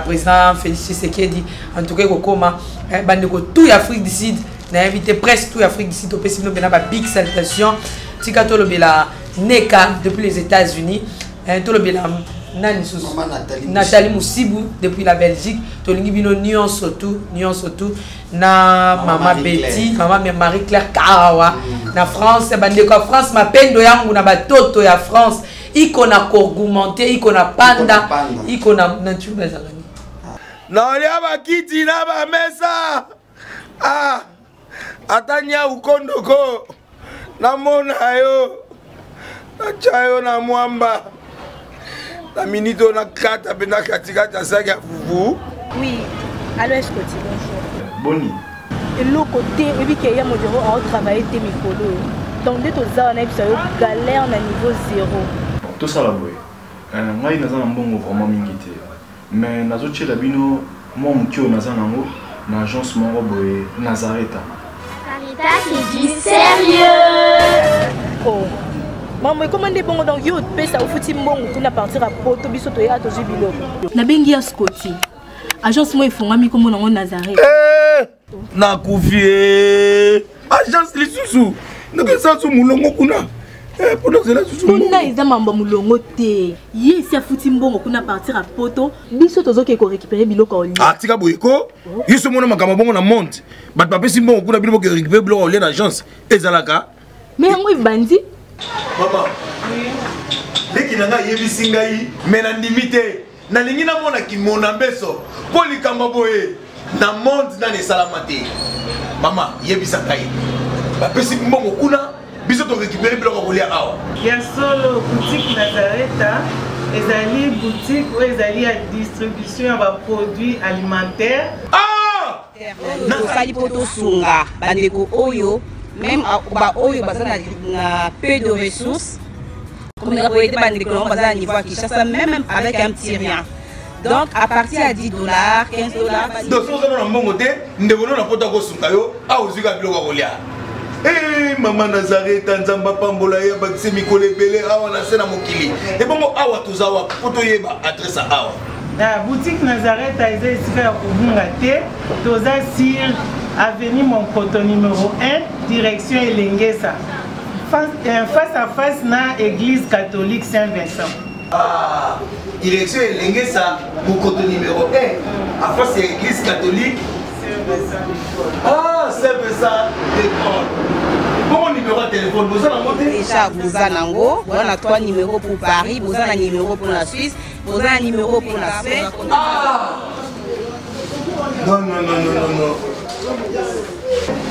président Félix Tshisekedi en tout cas ko koma bande ko tout Afrique du Sud na invité presque tout Afrique du Sud au pessimino bena ba big salutation tika to lobela Neka depuis les États-Unis to lobela Nathalie Moussibou depuis la Belgique to lingi bino Nyon surtout na maman Betty maman Marie-Claire Karawa na France bande ko France mapendo yangu na batoto ya France iko na kogumente iko na panda iko na nature bazalani na ya bakiti na ba mesa atanya ukondoko na mona yo na chayo na mwamba na minito na kata pena katikata saka fufu. Oui, allô est-ce que tu bonjour Boni et le côté et puis qu'il y a mon bureau à travailler tes micros donc dès aux ans on a galère na niveau 0 tout ça la boy ngai naza na mbongo vraiment mingi te mais nazochela bino mo mukio naza nango na agence moko boye Nazareta. Caritas c'est du sérieux. Oh maman comment des bongo donc yo pesa ofuti mbongo kuna partir à poto biso to ya to jibilo na bengi ya Scotty agence mo ifungami comme nango Nazareta na kufie agence lisusu ndeke sansu mulongo kuna kuna eza mambo mulongo te ye si afuti mbongo kuna partir à poto biso tozoke ko récupérer biloko oli tika boyeko yiso mona makambo bongo na monte bat papesi mbongo kuna biloko récupérer biloko oli na agence ezalaka mais yango ibandi mama leki nanga yebisi ngai mais na ndimite na lingi na mona kimona mbeso po likamba boye na monde na nesalama te mama yebisa ngai bapesi mbongo kuna biso to récupérer biloko kolia awa ya solo boutique Nazareta ezali boutique ou ezali ya distribution ya ba produits alimentaires tosali po tosunga bandeko oyo même ba oyo baza na peu de ressources comme la boyete bandeko baza na niveau à Kinshasa même avec un petit rien donc à partir à $10 $15 donc so na mbongo te ndeko na pota ko sunga yo a ozika biloko kolia. Eh maman Nazareta nzamba pambola ya bakise mikole belé awa na sena mokili et bongo awa tozawa poto yeba adresse awa la boutique Nazareta eza esika ya kobunga te toza sur avenue Monkoto numéro 1 direction Elengesa face à face na église catholique Saint-Vincent. Direction Elengesa Monkoto numéro 1 à face à église catholique Saint-Vincent d'école. Bon numéro de téléphone, vous avez monté déjà vous avez nango, vous avez 3 numéros pour Paris, vous avez un numéro pour la Suisse, vous avez un numéro pour la Suède. Non.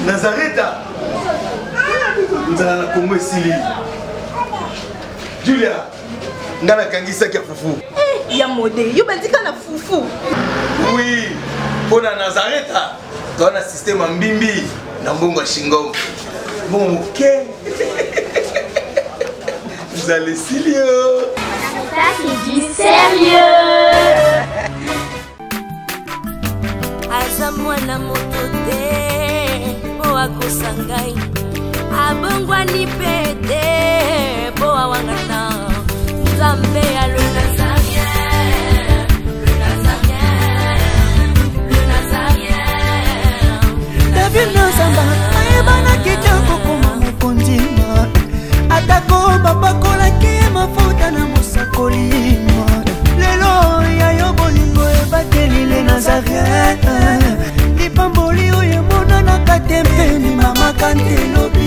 Nazareta. Nous allons la Congo Sili. Julia, nous allons kangisa kia fufu. Eh, ya modé, yo bandika na fufu. Oui, pour la Nazareta, tu as un système en bimbi, dans Bongo Shingo. Bon, ok. Vous allez sérieux. Caritas c'est du sérieux. Aza mwana moto te po akosangai abongwani pete po awangana Nzambe ya le Nazarien David Nzamba ayebana kitoko koma mokondima atako bapakolaki mafuta na mosakolima lelo yayo bolingo ebateli le Nazarien lipamboli oyo emonanaka te mpeni mama tante lobi